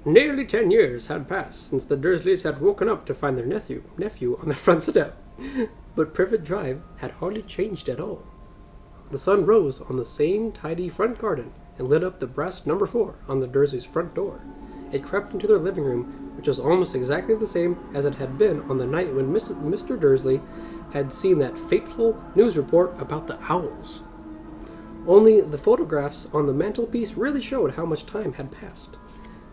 Nearly 10 years had passed since the Dursleys had woken up to find their nephew on the front step, but Privet Drive had hardly changed at all. The sun rose on the same tidy front garden and lit up the brass number 4 on the Dursleys' front door. It crept into their living room, which was almost exactly the same as it had been on the night when Mr. Dursley had seen that fateful news report about the owls. Only the photographs on the mantelpiece really showed how much time had passed.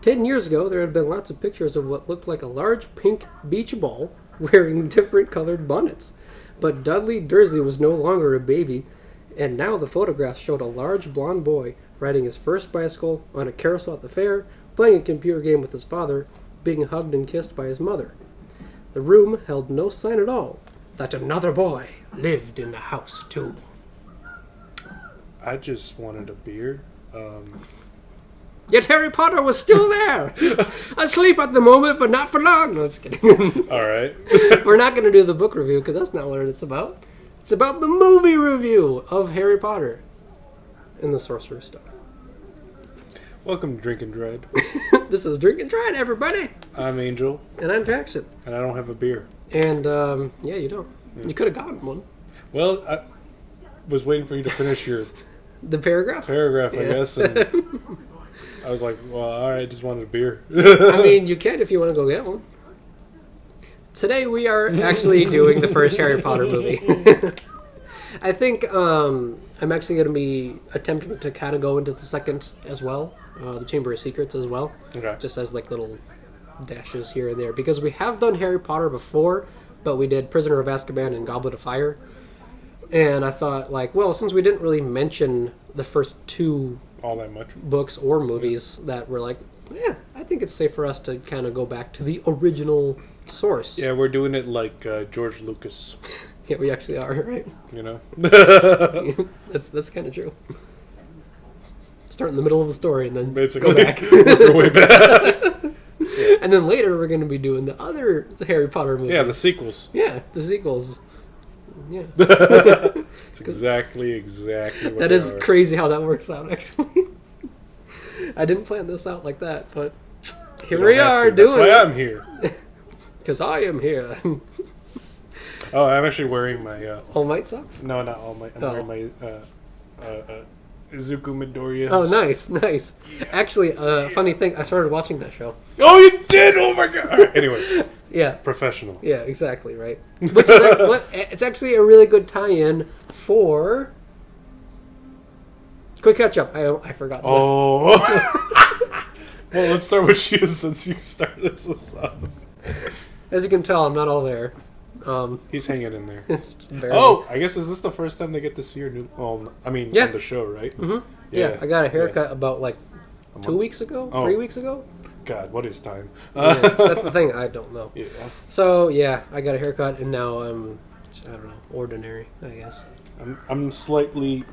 10 years ago, there had been lots of pictures of what looked like a large pink beach ball wearing different colored bonnets. But Dudley Dursley was no longer a baby, and now the photographs showed a large blond boy riding his first bicycle on a carousel at the fair, playing a computer game with his father, being hugged and kissed by his mother. The room held no sign at all that another boy lived in the house, too. I just wanted a beer. Yet Harry Potter was still there! Asleep at the moment, but not for long. No, just kidding. Alright. We're not going to do the book review, because that's not what it's about. It's about the movie review of Harry Potter and the Sorcerer's Stone. Welcome to Drink and Dread. This is Drink and Dread, everybody! I'm Angel. And I'm Jackson. And I don't have a beer. And, yeah, you don't. Yeah. You could have gotten one. Well, I was waiting for you to finish your... The paragraph? I guess, and... I was like, well, alright, I just wanted a beer. I mean, you can if you want to go get one. Today we are actually doing the first Harry Potter movie. I think I'm actually going to be attempting to kind of go into the second as well, the Chamber of Secrets as well. Okay. Just as like little dashes here and there. Because we have done Harry Potter before, but we did Prisoner of Azkaban and Goblet of Fire. And I thought, like, well, since we didn't really mention the first two all that much books or movies that were like, yeah, I think it's safe for us to kind of go back to the original source. Yeah, we're doing it like George Lucas. Yeah, we actually are, right? You know? That's kind of true. Start in the middle of the story and then basically go back. Work our way back. Yeah. And then later we're going to be doing the other Harry Potter movies. Yeah, the sequels. Yeah, the sequels. Yeah. It's exactly what that is crazy how that works out, actually. I didn't plan this out like that, but here we are doing it. That's why I'm here. Because I am here. Oh, I'm actually wearing my... All Might socks? No, not All Might. I'm wearing my Izuku Midoriya. Oh, nice. Yeah. Actually, funny thing, I started watching that show. Oh, you did? Oh my god. All right, anyway. Yeah. Professional. Yeah, exactly, right. Which is it's actually a really good tie-in for... Quick catch-up. I forgot. Oh. Well, let's start with you since you started this up. As you can tell, I'm not all there. He's hanging in there. Barely. Oh, I guess is this the first time they get to see your new... Well, I mean, yeah. on the show, right? Mm-hmm. Yeah, I got a haircut about like 2 weeks ago? 3 weeks ago? God, what is time? Yeah, that's the thing, I don't know. Yeah. So, yeah, I got a haircut and now I'm, I don't know, ordinary, I guess. I'm slightly...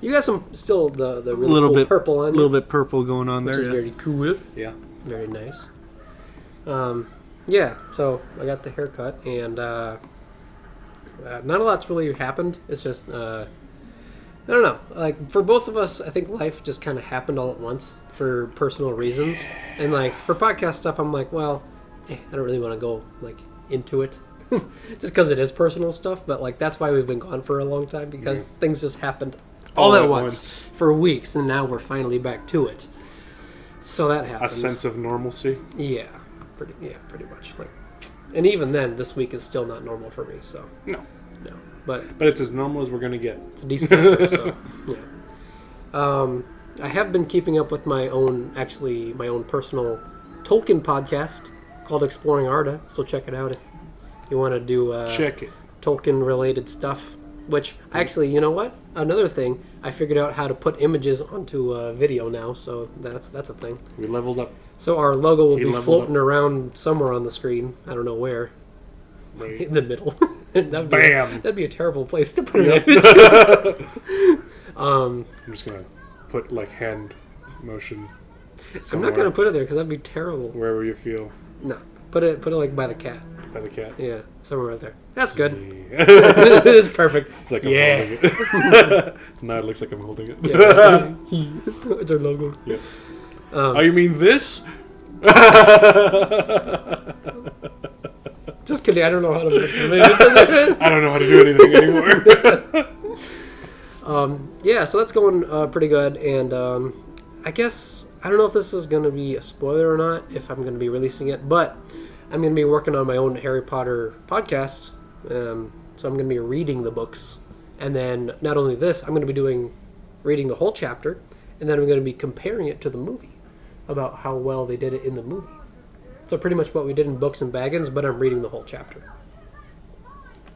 You got some, still the really cool purple on you. A little bit purple going on which there. Which is very cool. Yeah. Very nice. Yeah, so I got the haircut, and not a lot's really happened. It's just, I don't know. Like, for both of us, I think life just kind of happened all at once for personal reasons. Yeah. And, like, for podcast stuff, I'm like, well, I don't really want to go, like, into it. Just because it is personal stuff, but, like, that's why we've been gone for a long time, because things just happened all at once for weeks, and now we're finally back to it. So that happened. A sense of normalcy? Yeah. Pretty much. Like, and even then, this week is still not normal for me. So no, but it's as normal as we're gonna get. It's a decent show, so yeah. I have been keeping up with my own personal Tolkien podcast called Exploring Arda. So check it out if you want to do check it Tolkien related stuff. Which actually, you know what? Another thing, I figured out how to put images onto video now. So that's a thing. We leveled up. So our logo will be floating around somewhere on the screen. I don't know where. Right. In the middle. That'd be a terrible place to put an image. I'm just going to put like hand motion somewhere. I'm not going to put it there because that'd be terrible. Wherever you feel. No. Put it like by the cat. By the cat? Yeah. somewhere right there. That's good. Yeah. It is perfect. It's like Yeah. I'm holding it. Now it looks like I'm holding it. Yeah. It's our logo. Yeah. Oh, you mean this? Just kidding. I don't know how to put the image in there. I don't know how to do anything anymore. Yeah, so that's going pretty good. And I guess, I don't know if this is going to be a spoiler or not, if I'm going to be releasing it. But I'm going to be working on my own Harry Potter podcast. So I'm going to be reading the books. And then not only this, I'm going to be reading the whole chapter. And then I'm going to be comparing it to the movie, about how well they did it in the movie. So pretty much what we did in Books and Baggins, but I'm reading the whole chapter.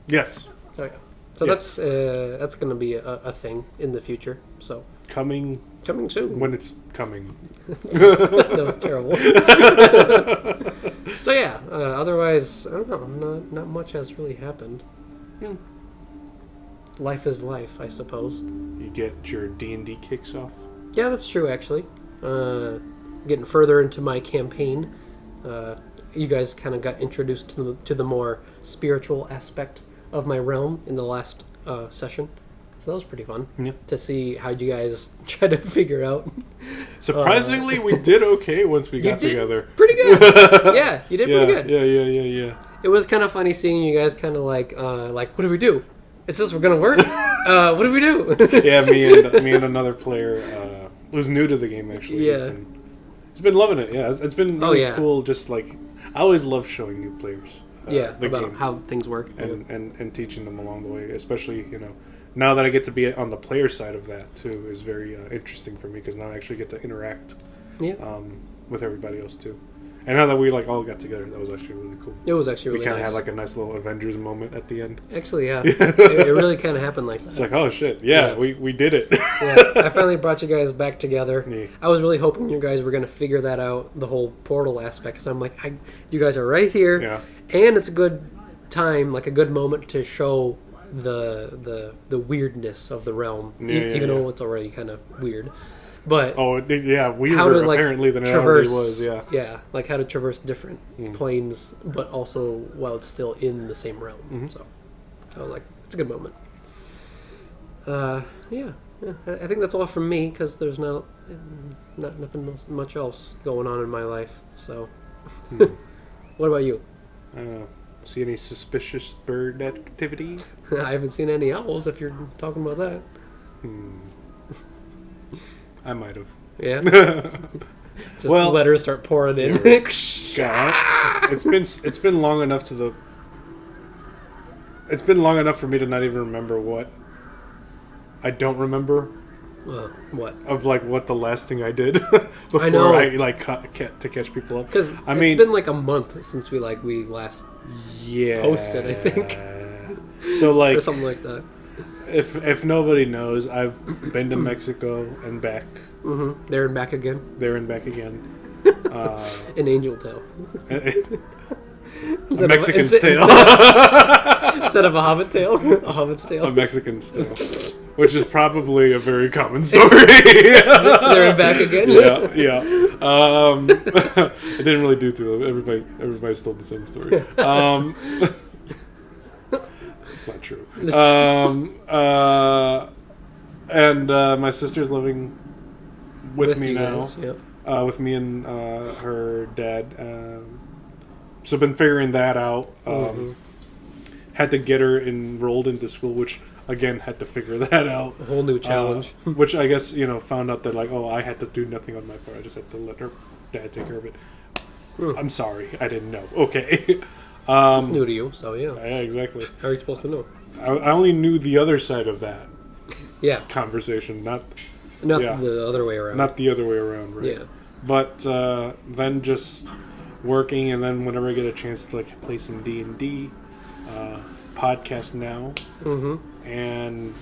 Yes. So yeah. So Yes. that's going to be a thing in the future. So Coming soon. when it's coming. That was terrible. So yeah. Otherwise, I don't know. Not much has really happened. Life is life, I suppose. You get your D&D kicks off. Yeah, that's true. Actually, getting further into my campaign, you guys kind of got introduced to the more spiritual aspect of my realm in the last session. So that was pretty fun to see how you guys try to figure out. Surprisingly, we did okay once we got together. Pretty good. Yeah, you did pretty good. Yeah. It was kind of funny seeing you guys kind of like, what do we do? Is this gonna work? What do we do? Yeah, me and another player who's new to the game actually. Yeah. He's been loving it. Yeah, it's been really cool. Just like I always love showing new players. The about game how things work and teaching them along the way, especially now that I get to be on the player side of that too is very interesting for me because now I actually get to interact with everybody else too. And now that we all got together, that was actually really cool. It was actually really we kind of nice. had like a nice little Avengers moment at the end. Actually, yeah, it really kind of happened like that. It's like, oh shit, yeah. we did it. Yeah, I finally brought you guys back together. Yeah. I was really hoping you guys were going to figure that out, the whole portal aspect, because I'm like, you guys are right here, and it's a good time, like a good moment to show the weirdness of the realm, even though it's already kind of weird. But weirder apparently than it already was. Yeah, like how to traverse different planes, but also while it's still in the same realm. Mm-hmm. So I was like, it's a good moment. Yeah. I think that's all from me because there's not nothing much else going on in my life. So, what about you? I don't know. See any suspicious bird activity? I haven't seen any owls. If you're talking about that. I might have. Yeah. Just let her start pouring in. God, it's been long enough It's been long enough for me to not even remember what. I don't remember. What? Of what the last thing I did before I know. I to catch people up. Because it's been like a month since we last posted, I think. So or something like that. If nobody knows, I've been to Mexico and back. Mm-hmm. There and back again. There and back again. An angel tail. A Mexican's tail. Instead of a hobbit tail, a hobbit's tail. A Mexican's tail. Which is probably a very common story. There and back again. Yeah. It didn't really do too. Everybody told the same story. It's not true. And my sister's living with me now. Yep. With me and her dad. So I've been figuring that out. Had to get her enrolled into school, which again had to figure that out. A whole new challenge. Which I guess found out that I had to do nothing on my part. I just had to let her dad take care of it. I'm sorry, I didn't know. Okay. It's new to you, so yeah. Yeah, exactly. How are you supposed to know? I only knew the other side of that. Yeah. Conversation, not the other way around. Not the other way around, right? Yeah. But then just working, and then whenever I get a chance to play some D&D, podcast now, and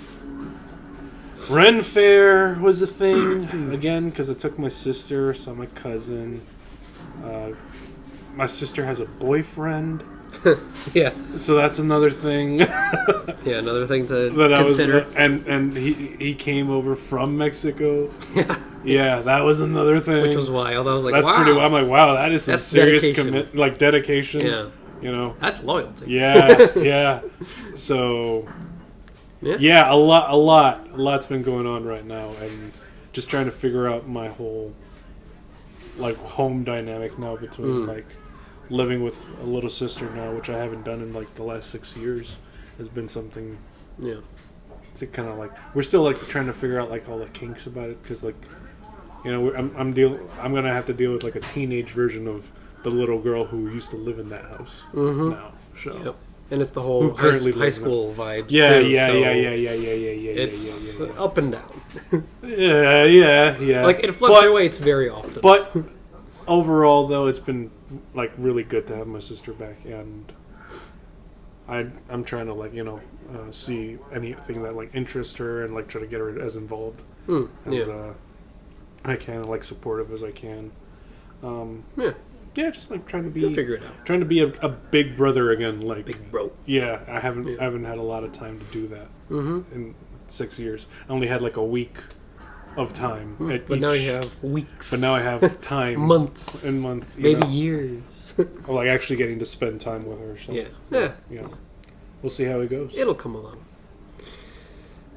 Ren Fair was a thing again because I took my sister, saw my cousin. My sister has a boyfriend. Yeah. So that's another thing. Yeah, another thing to consider. And he came over from Mexico. Yeah, that was another thing. Which was wild. I was like, that's wow. pretty wild. I'm like, wow, that is some serious dedication. Yeah. You know, That's loyalty. yeah, yeah. So, yeah, a lot's been going on right now, and just trying to figure out my whole like home dynamic now between like living with a little sister now, which I haven't done in like the last 6 years, has been something. Yeah. It's kind of like we're still like trying to figure out like all the kinks about it, because like, you know, I'm gonna have to deal with like a teenage version of the little girl who used to live in that house now. So. Yep. And it's the whole high school vibes. Yeah, too, yeah, so yeah. It's up and down. yeah. Like it fluctuates very often. But overall, though, it's been like really good to have my sister back, and I'm trying to like see anything that like interests her and like try to get her as involved as I can, like supportive as I can. Yeah, just like trying to be. You'll figure it out. Trying to be a big brother again, like big bro. Yeah, I haven't had a lot of time to do that in 6 years. I only had like a week of time. But now you have weeks. But now I have time, months, maybe years. Or like actually getting to spend time with her. So, yeah. We'll see how it goes. It'll come along.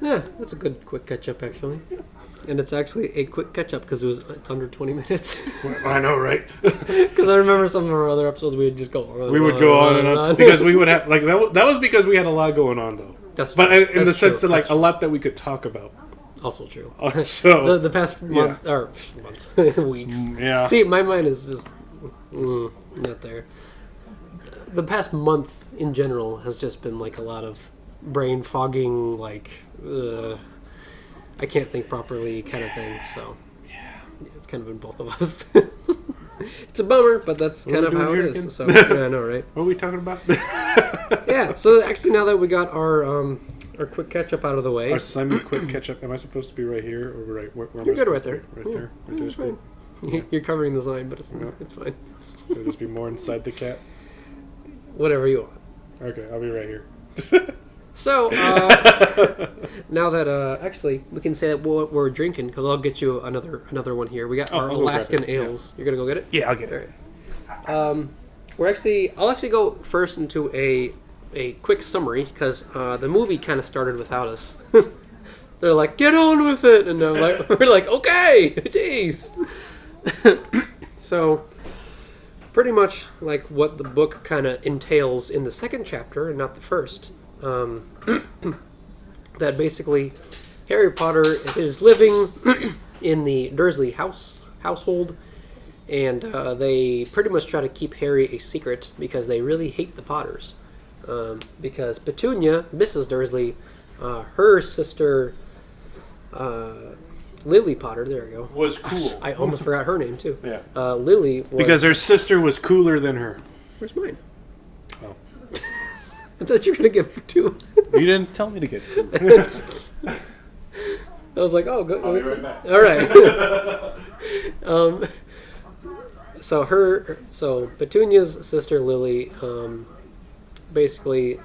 Yeah, that's a good quick catch up actually. Yeah. And it's actually a quick catch up because it's under 20 minutes. I know, right? Because I remember some of our other episodes we would just go on. We would go on and on because we would have like that was because we had a lot going on though. In the sense that like a lot that we could talk about. Also true. So the past month or months, weeks. Yeah. See, my mind is just not there. The past month in general has just been like a lot of brain fogging, like. I can't think properly kind of thing, so it's kind of been both of us. It's a bummer, but that's kind of how it is. Again? So yeah, I know, right? What are we talking about? Yeah, so actually now that we got our quick catch up out of the way, our semi-quick catch up. Am I supposed to be right here or right? Where You're good right there. Right there. It's fine. You're covering the sign, but it's fine. Should just be more inside the cat. Whatever you want. Okay, I'll be right here. So, now that, actually, we can say that what we're drinking, because I'll get you another one here. We got our Alaskan ales. Yeah. You're going to go get it? Yeah, I'll get it. All right. I'll actually go first into a quick summary, because the movie kind of started without us. They're like, get on with it! And we're like, okay! Jeez! So, pretty much like what the book kind of entails in the second chapter, and not the first. That basically Harry Potter is living in the Dursley household, and they pretty much try to keep Harry a secret because they really hate the Potters. Because Petunia, Mrs. Dursley, her sister Lily Potter, there we go, was cool. I almost forgot her name too. Yeah. Lily was, because her sister was cooler than her. Where's mine? Oh. I thought you were going to get two. You didn't tell me to get two. I was like, oh, go. I'll be right back. All right. So Petunia's sister Lily, basically,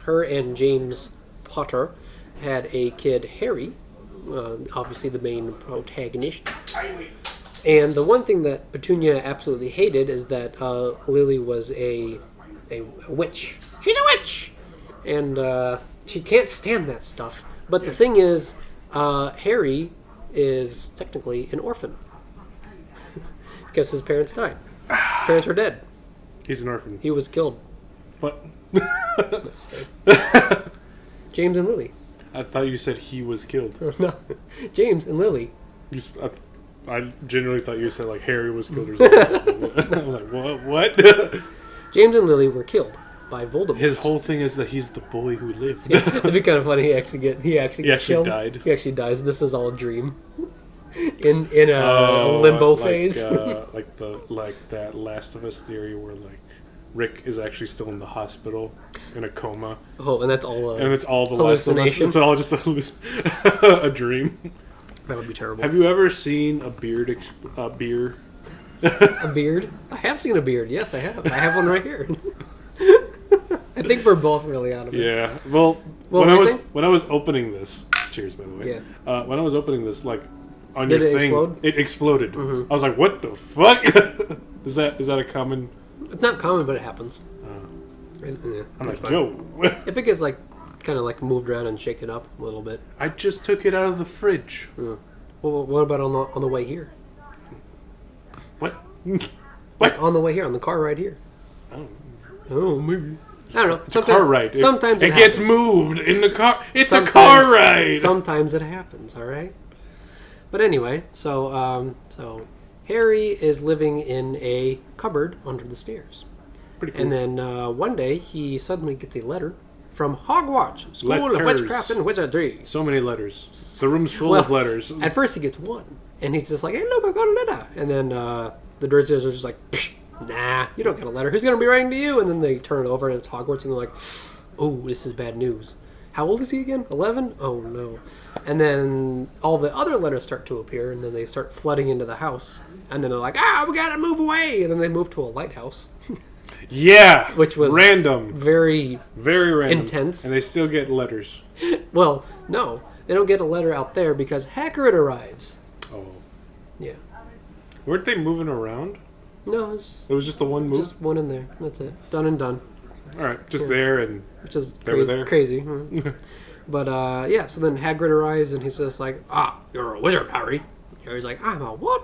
her and James Potter had a kid, Harry, obviously the main protagonist. And the one thing that Petunia absolutely hated is that Lily was a witch. She's a witch! And she can't stand that stuff. But the thing is, Harry is technically an orphan. Because his parents died. His parents are dead. He's an orphan. He was killed. What? That's right. James and Lily. I thought you said he was killed. No. James and Lily. I genuinely thought you said like Harry was killed or something. I was like, what? James and Lily were killed by Voldemort. His whole thing is that he's the boy who lived. Yeah, it'd be kind of funny. He actually killed. Died. He actually dies. This is all a dream. In a limbo phase. like that Last of Us theory where like Rick is actually still in the hospital in a coma. Oh, and that's all. And it's all the Last of Us. It's all just a dream. That would be terrible. Have you ever seen a beer? A beard? I have seen a beard. Yes, I have. I have one right here. I think we're both really out of it. Yeah. Well, when I was opening this, cheers by the way. Yeah. When I was opening this, like on Did your it thing, explode? it exploded. Mm-hmm. I was like, "What the fuck?" Is that a common? It's not common, but it happens. I'm like, yo. If it gets like kind of like moved around and shaken up a little bit. I just took it out of the fridge. Well, what about on the way here? What? Like on the way here, on the car ride here. Oh, maybe. I don't know. It's a car ride. Sometimes it gets moved in the car. It's a car ride. Sometimes it happens. All right. But anyway, so Harry is living in a cupboard under the stairs. Pretty cool. And then one day he suddenly gets a letter from Hogwarts School of Witchcraft and Wizardry. So many letters. The room's full of letters. At first he gets one, and he's just like, "Hey, look, I got a letter." And then the Dursleys are just like, "Nah, you don't get a letter. Who's gonna be writing to you?" And then they turn it over, and it's Hogwarts, and they're like, "Oh, this is bad news." How old is he again? 11? Oh no. And then all the other letters start to appear, and then they start flooding into the house. And then they're like, we gotta move away. And then they move to a lighthouse. Yeah, which was random, very random, intense. And they still get letters. Well, no, they don't get a letter out there because Hagrid arrives. Oh, yeah. Weren't they moving around? No, it was just the one move. Just one in there. That's it. Done and done. All right, just there and just they were there. Crazy. But yeah, so then Hagrid arrives and he's just like, "You're a wizard, Harry." Harry's like, "I'm a what?"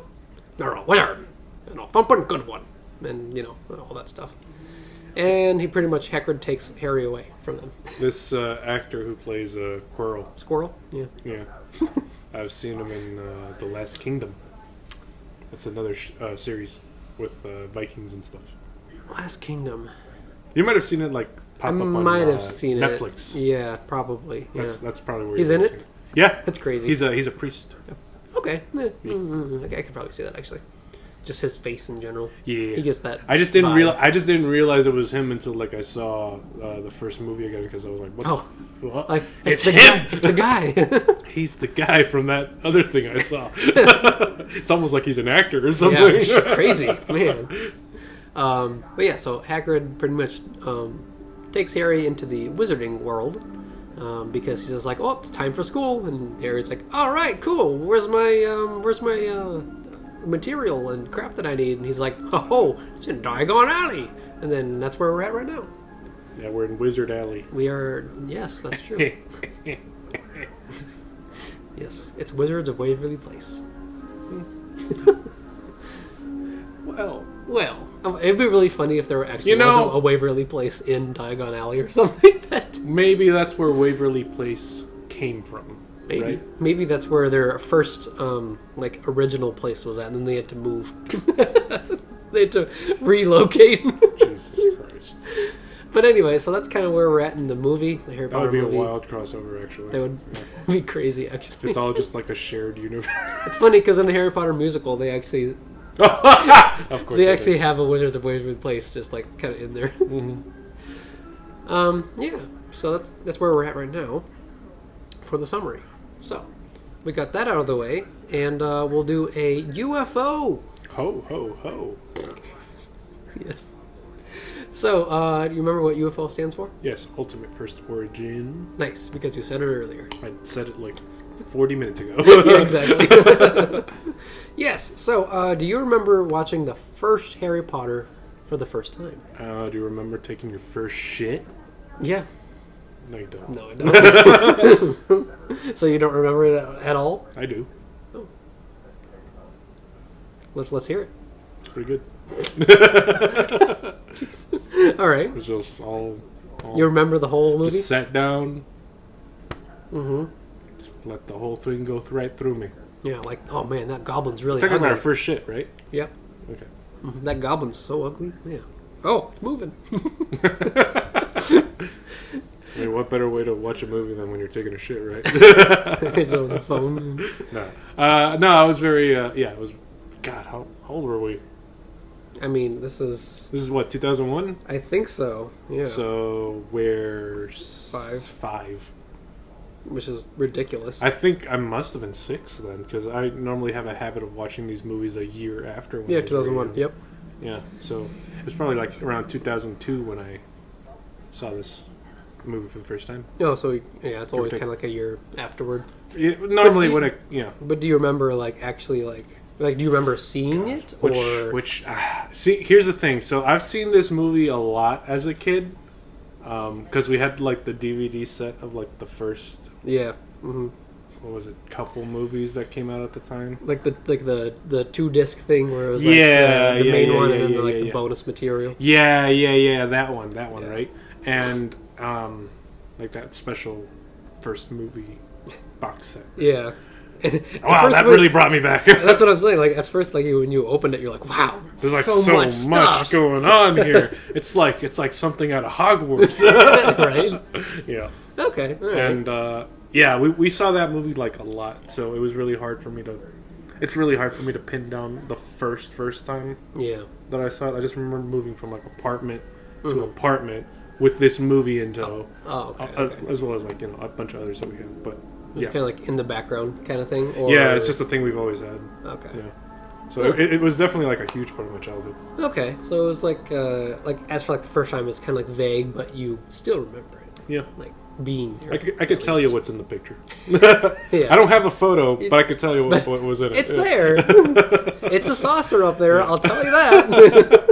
"You're a wizard, and a thumping good one," and all that stuff. And he pretty much Hagrid takes Harry away from them. This actor who plays Quirrell. Squirrel? Yeah. Yeah. I've seen him in The Last Kingdom. That's another series with Vikings and stuff. Last Kingdom. You might have seen it pop up on Netflix. Yeah, probably. Yeah. That's probably where he's in it. Yeah, that's crazy. He's a priest. Okay, I could probably see that actually. Just his face in general. Yeah, he gets that. I just didn't realize. I just didn't realize it was him until I saw the first movie again because I was like, "What the fuck? Like, it's the him! Guy. It's the guy. He's the guy from that other thing I saw." It's almost like he's an actor or something. Yeah, crazy man. But yeah, so Hagrid pretty much takes Harry into the wizarding world because he's just like, "Oh, it's time for school," and Harry's like, "All right, cool. Where's my material and crap that I need?" And he's like, "Oh, it's in Diagon Alley," and then that's where we're at right now. Yeah, we're in Wizard Alley. We are. Yes, that's true. Yes, it's Wizards of Waverly Place. Well, it'd be really funny if there were actually was a Waverly Place in Diagon Alley or something like that. Maybe that's where Waverly Place came from. Maybe. Right? Maybe that's where their first original place was at, and then they had to move. They had to relocate. Jesus Christ. But anyway, so that's kind of where we're at in the movie. The Harry Potter movie. That would be a wild crossover, actually. That would be crazy, actually. It's all just like a shared universe. It's funny because in the Harry Potter musical, they actually... Of course they actually have a Wizards of Waverly Place just kind of in there. Mm-hmm. Yeah, so that's where we're at right now for the summary. So we got that out of the way, and we'll do a UFO. Ho ho ho. Yes. So do you remember what UFO stands for? Yes, Ultimate First Origin. Nice, because you said it earlier. I said it 40 minutes ago. Yeah, exactly. Yes. So, do you remember watching the first Harry Potter for the first time? Do you remember taking your first shit? Yeah. No, you don't. No, I don't. So you don't remember it at all? I do. Oh. Let's hear it. It's pretty good. All right. It was just all you remember the whole movie? Just sat down. Mm-hmm. Just let the whole thing go right through me. Yeah, like, oh man, that goblin's really Talking ugly. about our first shit, right? Yep. Okay. Mm-hmm. That goblin's so ugly. Yeah. Oh, it's moving. I mean, what better way to watch a movie than when you're taking a shit, right? It's on the phone. No, I was very, it was, God, how old were we? I mean, this is what, 2001? I think so, yeah. So, we're... Five. Which is ridiculous. I think I must have been 6 then, because I normally have a habit of watching these movies a year after. Yeah, 2001, yep. Yeah, so it was probably around 2002 when I saw this movie for the first time. Oh, so yeah, it's always kind of like a year afterward. Yeah, normally But do you remember actually do you remember seeing it see, here's the thing. So I've seen this movie a lot as a kid, Because we had like the DVD set of like the first, Yeah. Mm-hmm. what was it, couple movies that came out at the time. Like the 2-disc thing where it was Yeah, the main one and then yeah, the bonus material. Yeah, that one, Yeah. right? And like that special first movie box set. Yeah. Wow, that really brought me back. That's what I'm saying. Like at first, like when you opened it, you're like, "Wow, There's like so much stuff." going on here. It's like something out of Hogwarts, Right? Yeah. Okay. All right. And yeah, we saw that movie like a lot, so it was really hard for me to. It's really hard for me to pin down the first time Yeah. that I saw it. I just remember moving from like apartment to apartment with this movie in tow, Oh, okay. as well as like a bunch of others that we have. But It's yeah, kind of like in the background kind of thing. Or... yeah, it's just a thing we've always had. Okay. Yeah, so it was definitely like a huge part of my childhood. Okay. So it was like as for like the first time, it's kind of like vague, but you still remember it. Yeah, Like being. There, I could tell you what's in the picture. Yeah. I don't have a photo, but I could tell you what was in it. It's there. It's a saucer up there. I'll tell you that.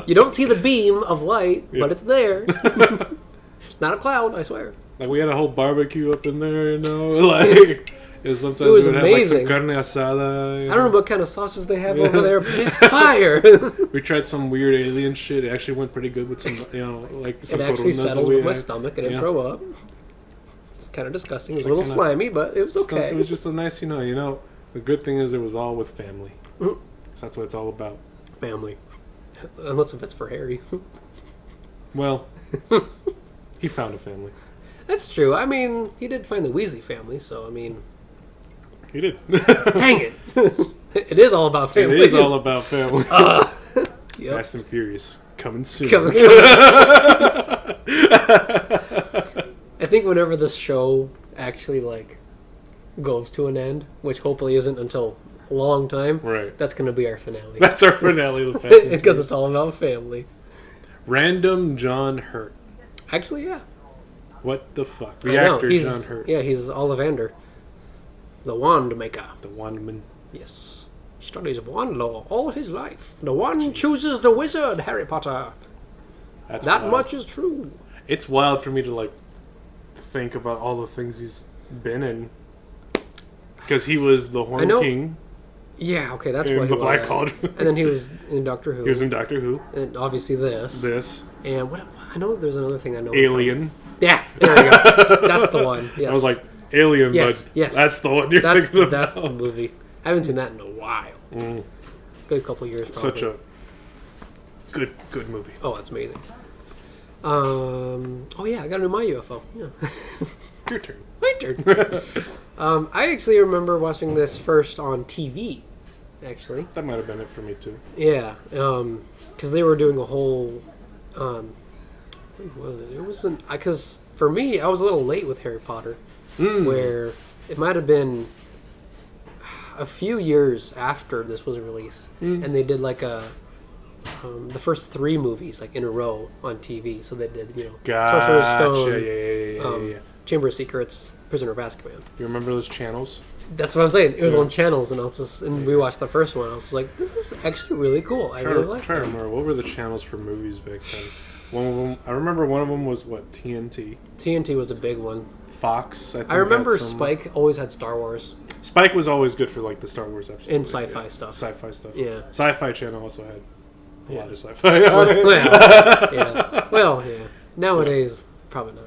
You don't see the beam of light, but it's there. Not a cloud, I swear. Like we had a whole barbecue up in there, Like sometimes It was we would have like some amazing. carne asada. I don't know what kind of sauces they have over there, but it's fire. We tried some weird alien shit. It actually went pretty good with some, like some It actually coronas that settled we with my had. stomach. I didn't Yeah. throw up. It's kind of disgusting. It was a Like little kinda- slimy, but it was okay. It was just a nice, The good thing is it was all with family. Mhm. So that's what it's all about. Family. Unless if it's for Harry. Well, he found a family. That's true. I mean, he did find the Weasley family, so I mean, He did. dang it. It is all about It family. is all about family. Yep. Fast and Furious coming soon. I think whenever this show actually like goes to an end, which hopefully isn't until a long time, Right. that's going to be our finale. That's our finale of the Fast and Because Furious. it's all about family. Random John Hurt. Actually, yeah. What the fuck? I know. Reactor He's- John Hurt. Yeah, he's Ollivander, the wand maker. The Wandman. Yes. He studies wand lore all his life. The wand chooses the wizard, Harry Potter. That's That wild. much is true. It's wild for me to like think about all the things he's been in. Because he was the Horn know. King Yeah, okay, that's in what the he Black was. Cauldron. And then he was in Doctor Who. He was in Doctor Who. And obviously this. This. And what? I know there's another thing I know. Alien. Yeah, there we go. That's the one. Yes. I was like, Alien, Yes, but yes. that's the one you're that's thinking about. that's the movie. I haven't seen that in a while. Good couple years. Probably. Such a good movie. Oh, it's amazing. Oh yeah, I got to do my UFO. Yeah. Your turn. My turn. I actually remember watching this first on TV. Actually, That might have been it for me too. yeah, because they were doing a whole. What was it? It wasn't because for me, I was a little late with Harry Potter, where it might have been a few years after this was released, and they did like the first 3 movies like in a row on TV. So they did, Sorcerer's Stone, Yeah. Chamber of Secrets, Prisoner of Azkaban. You remember those channels? That's what I'm saying. It was Yeah. on channels, and we watched the first one. I was like, this is actually really cool. I really like Try to it. remember what were the channels for movies back then. One of them, I remember one of them was what, TNT, TNT was a big one. Fox. I think I remember had some- Spike always had Star Wars Spike was always good for like the Star Wars episodes and sci-fi stuff. Sci-fi stuff. Yeah. Sci-Fi Channel also had a Yeah. lot of sci-fi. Well, yeah. Nowadays, probably not.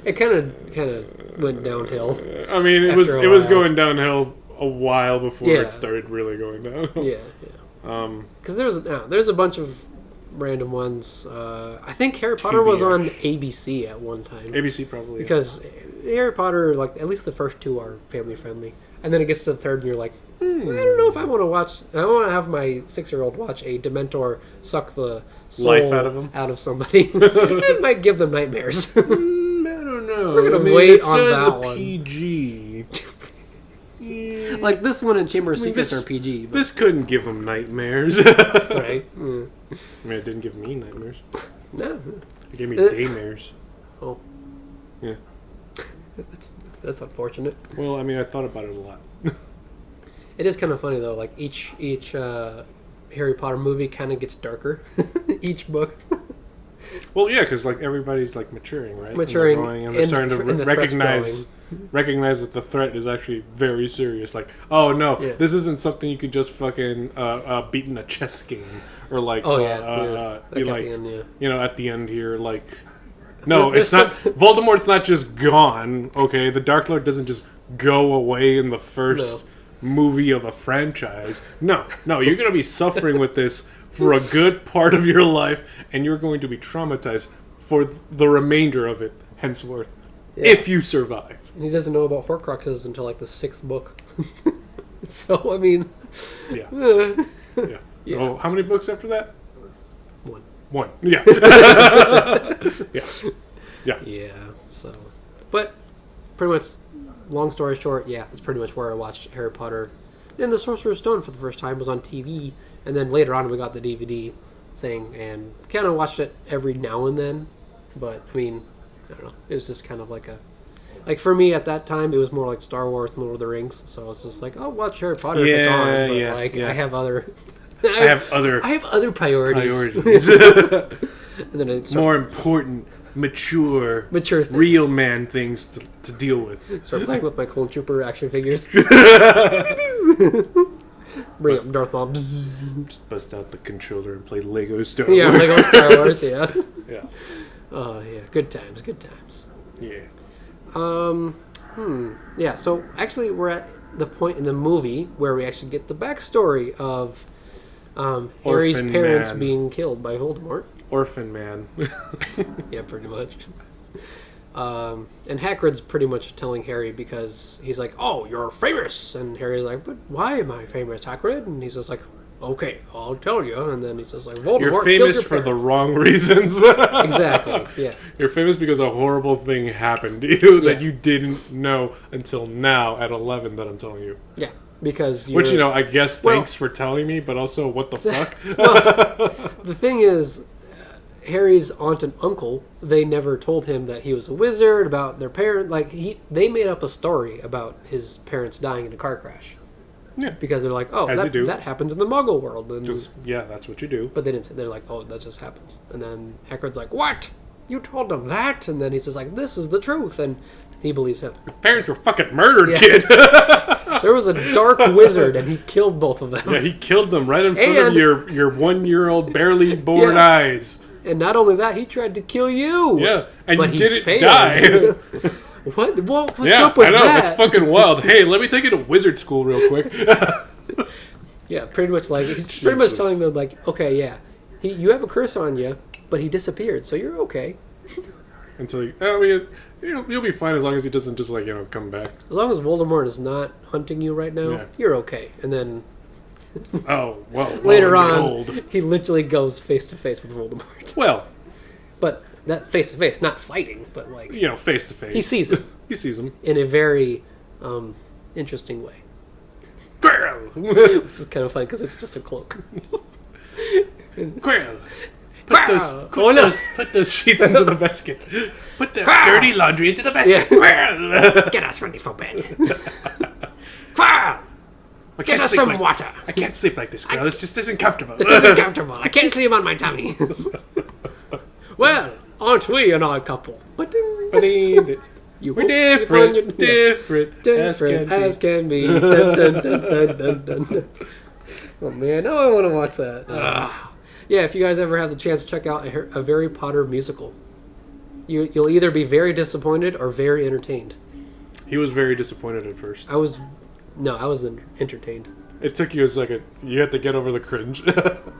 It kind of went downhill. I mean, it After a was while. going downhill a while before Yeah. it started really going down. Yeah. Because there's a bunch of random ones. I think Harry Potter was TBH. on ABC at one time. ABC probably. Because Harry Potter, like at least the first 2 are family friendly, and then it gets to the third, and you're like, I don't know if I want to watch. I want to have my 6-year-old watch a Dementor suck the soul Life out of 'em? Out of somebody. It might give them nightmares. I don't know. We're gonna I mean, wait it on says that a one. PG. Like this one and Chamber of Secrets this- are PG, but, This couldn't give him nightmares. right? Mm. I mean, it didn't give me nightmares. No. It gave me daymares. Oh, Yeah. that's unfortunate. Well, I mean, I thought about it a lot. It is kind of funny though. Like each Harry Potter movie kind of gets darker. Each book. Well, yeah, because like everybody's like maturing, right? Maturing, and they're starting to recognize that the threat is actually very serious. Like, oh no, this isn't something you could just fucking beat in a chess game or like, at the end here, like, no, it's not. Voldemort's not just gone. Okay, the Dark Lord doesn't just go away in the first movie of a franchise. No, you're gonna be suffering with this for a good part of your life, and you're going to be traumatized for the remainder of it, henceforth, if you survive. And he doesn't know about Horcruxes until like the 6th book. So, I mean... Yeah. Yeah. Oh, how many books after that? 1. Yeah. Yeah. Yeah, so... But, pretty much, long story short, that's pretty much where I watched Harry Potter. And the Sorcerer's Stone for the first time was on TV. And then later on we got the DVD thing and kind of watched it every now and then. But, I mean, I don't know. It was just kind of like a... Like, for me at that time, it was more like Star Wars, Lord of the Rings. So it's just like, I'll watch Harry Potter if it's on. But, I have other... I have other priorities. And then more important, mature things. Real man things to deal with. Start playing with my Clone Trooper action figures. Bring up Darth Maul. Just bust out the controller and play Lego Star Wars. Yeah, Lego Star Wars, yeah. Oh, yeah. Good times. Yeah. Yeah, so actually we're at the point in the movie where we actually get the backstory of Harry's parents being killed by Voldemort. Orphan man. Yeah, pretty much. And Hagrid's pretty much telling Harry because he's like, oh, you're famous. And Harry's like, but why am I famous, Hagrid? And he's just like, okay, I'll tell you. And then he's just like, Voldemort you're famous for the wrong reasons. Exactly, yeah. You're famous because a horrible thing happened to you that you didn't know until now at 11 that I'm telling you. Yeah, because which, I guess thanks for telling me, but also what the fuck? Well, the thing is... Harry's aunt and uncle, they never told him that he was a wizard, about their parent. Like, they made up a story about his parents dying in a car crash. Yeah. Because they're like, oh, that happens in the Muggle world. And, that's what you do. But they didn't say, they're like, oh, that just happens. And then Hagrid's like, what? You told them that? And then he's just like, this is the truth. And he believes him. Your parents were fucking murdered, kid. There was a dark wizard, and he killed both of them. Yeah, he killed them right in front of your 1-year-old barely born eyes. And not only that, he tried to kill you. Yeah, and you didn't die. What? What's up with that? I know, it's fucking wild. Hey, let me take you to wizard school real quick. Yeah, pretty much like, he's pretty much telling them, like, okay, yeah, you have a curse on you, but he disappeared, so you're okay. Until you'll be fine as long as he doesn't just, come back. As long as Voldemort is not hunting you right now, you're okay. And then... later on, he literally goes face to face with Voldemort. Well, but that face to face, not fighting, but like face to face. He sees him. He sees him in a very interesting way. Quirrell, which is kind of funny because it's just a cloak. Quirrell, put those sheets into the basket. Put the dirty laundry into the basket. Quirrell, get us ready for bed. Quirrell. Get us some water. I can't sleep like this, girl. This just isn't comfortable. This isn't comfortable. I can't sleep on my tummy. Well, aren't we an odd couple? We're different. Different as can be. Dun, dun, dun, dun, dun, dun. Oh, man. Now I want to watch that. Yeah, if you guys ever have the chance to check out a Harry Potter musical, you'll either be very disappointed or very entertained. He was very disappointed at first. I was entertained. It took you a second. You had to get over the cringe.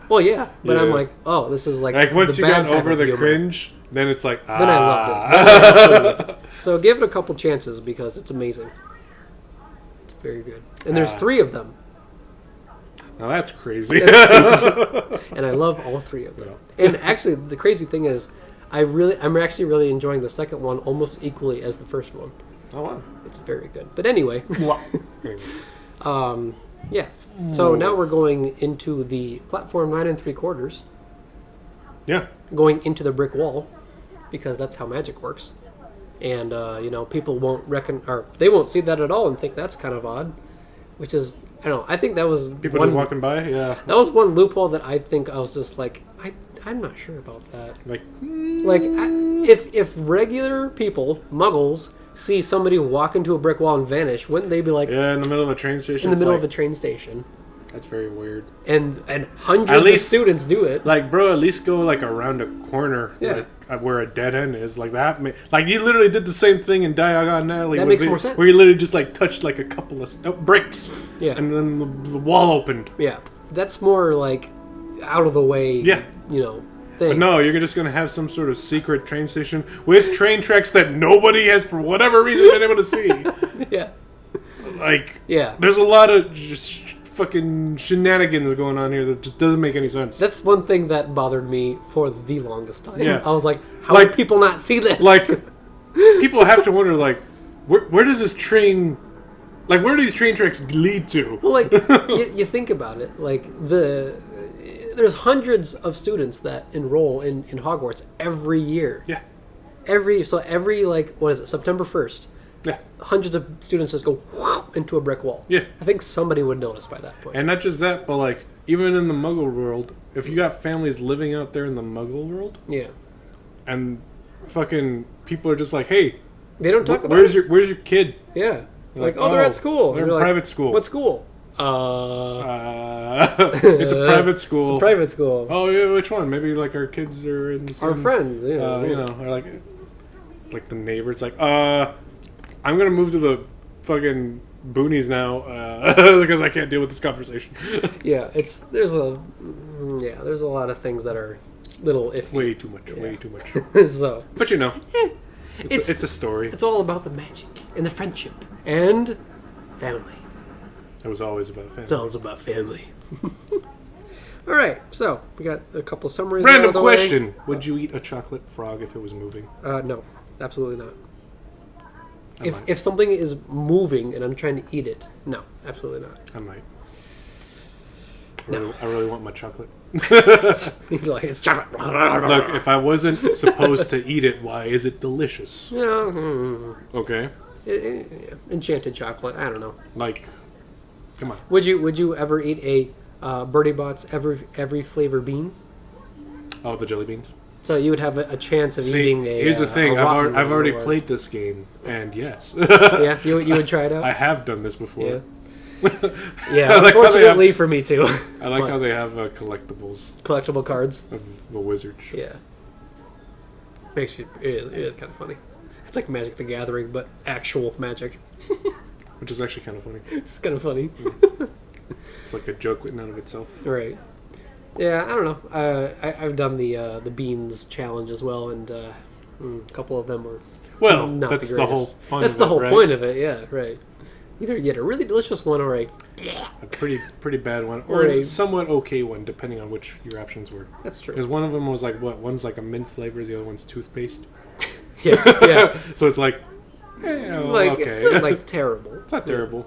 Well, yeah, but I'm like, oh, this is like once you got over the cringe, then it's like, Then I loved it. So give it a couple chances because it's amazing. It's very good. And there's 3 of them. Now that's crazy. And I love all 3 of them. And actually, the crazy thing is, I'm actually really enjoying the second one almost equally as the first one. Oh, wow. It's very good. But anyway. Yeah. So now we're going into the platform 9 3/4. Yeah. Going into the brick wall, because that's how magic works. And, people won't they won't see that at all and think that's kind of odd. Which is, I don't know, I think that was... People just walking by? Yeah. That was one loophole that I think I was just like, I'm not sure about that. Like, If regular people, muggles, see somebody walk into a brick wall and vanish, wouldn't they be like... Yeah, in the middle of a train station. In the middle of a train station. That's very weird. And hundreds of students do it. Like, bro, at least go, like, around a corner. Yeah. Like, where a dead end is. Like, that. Like, you literally did the same thing in Diagon Alley. That makes more sense. Where you literally just, like, touched, like, a couple of bricks. Yeah. And then the wall opened. Yeah. That's more, like, out of the way, yeah. thing. But no, you're just going to have some sort of secret train station with train tracks that nobody has, for whatever reason, been able to see. Yeah. Like, yeah. There's a lot of just fucking shenanigans going on here that just doesn't make any sense. That's one thing that bothered me for the longest time. Yeah. I was like, how do people not see this? Like, people have to wonder, like, where does this train... Like, where do these train tracks lead to? Well, like, you think about it. Like, there's hundreds of students that enroll in Hogwarts every year. Yeah. Every, like, what is it, September 1st? Yeah. Hundreds of students just go into a brick wall. Yeah. I think somebody would notice by that point. And not just that, but, like, even in the Muggle world, if you got families living out there in the Muggle world... Yeah. And fucking people are just like, hey... They don't talk about where's your kid? Yeah. Like, oh, they're at school. They're in private school. What school? It's a private school. It's a private school. Oh, yeah, which one? Maybe, like, our kids are in the same... Our friends, yeah. You know, or, like the neighbor. It's like, I'm going to move to the fucking boonies now because I can't deal with this conversation. Yeah, there's a lot of things that are little iffy. Way too much. So, but you know, it's a story. It's all about the magic and the friendship and family. It was always about family. It's always about family. All right, so we got a couple summaries. Random question: would you eat a chocolate frog if it was moving? No, absolutely not. If something is moving and I'm trying to eat it, no, absolutely not. I might. No. I really want my chocolate. Like, it's chocolate. Look, if I wasn't supposed to eat it, why is it delicious? Yeah. Okay. Enchanted chocolate. I don't know. Like, come on. Would you ever eat a Birdie Bot's every flavor bean? Oh, the jelly beans. So you would have a chance of eating a. Here's the thing. I've already or... played this game, and yes. Yeah, you would try it out. I have done this before. Yeah. Yeah, unfortunately for me too. I like how they have collectible cards of the wizards. Yeah, it is kind of funny. It's like Magic the Gathering, but actual magic. Which is actually kind of funny. It's kind of funny. It's like a joke written out of itself. Right. Yeah, I don't know. I've done the beans challenge as well, and a couple of them were not that's the the whole greatest. fun. That's of the it, whole right? point of it. Yeah, right. Either you get a really delicious one or a pretty bad one, or a somewhat okay one, depending on which your options were. That's true. Because one of them was like one's like a mint flavor, the other one's toothpaste. Yeah. So it's like, okay. It's not like terrible. It's not terrible.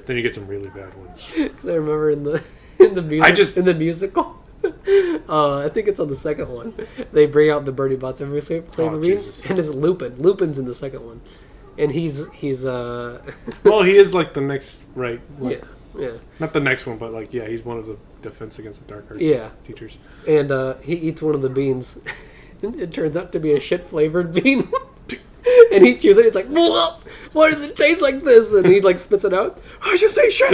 Then you get some really bad ones. I remember in the musical. I think it's on the second one. They bring out the Birdie Bots every flavor beans, and it's Lupin. Lupin's in the second one, and he's well, he is like the next Like, yeah. Not the next one, but like he's one of the Defense Against the Dark Arts teachers. And he eats one of the beans. It turns out to be a shit flavored bean. And he chews it. He's like, "Why does it taste like this?" And he like spits it out. I just say shit.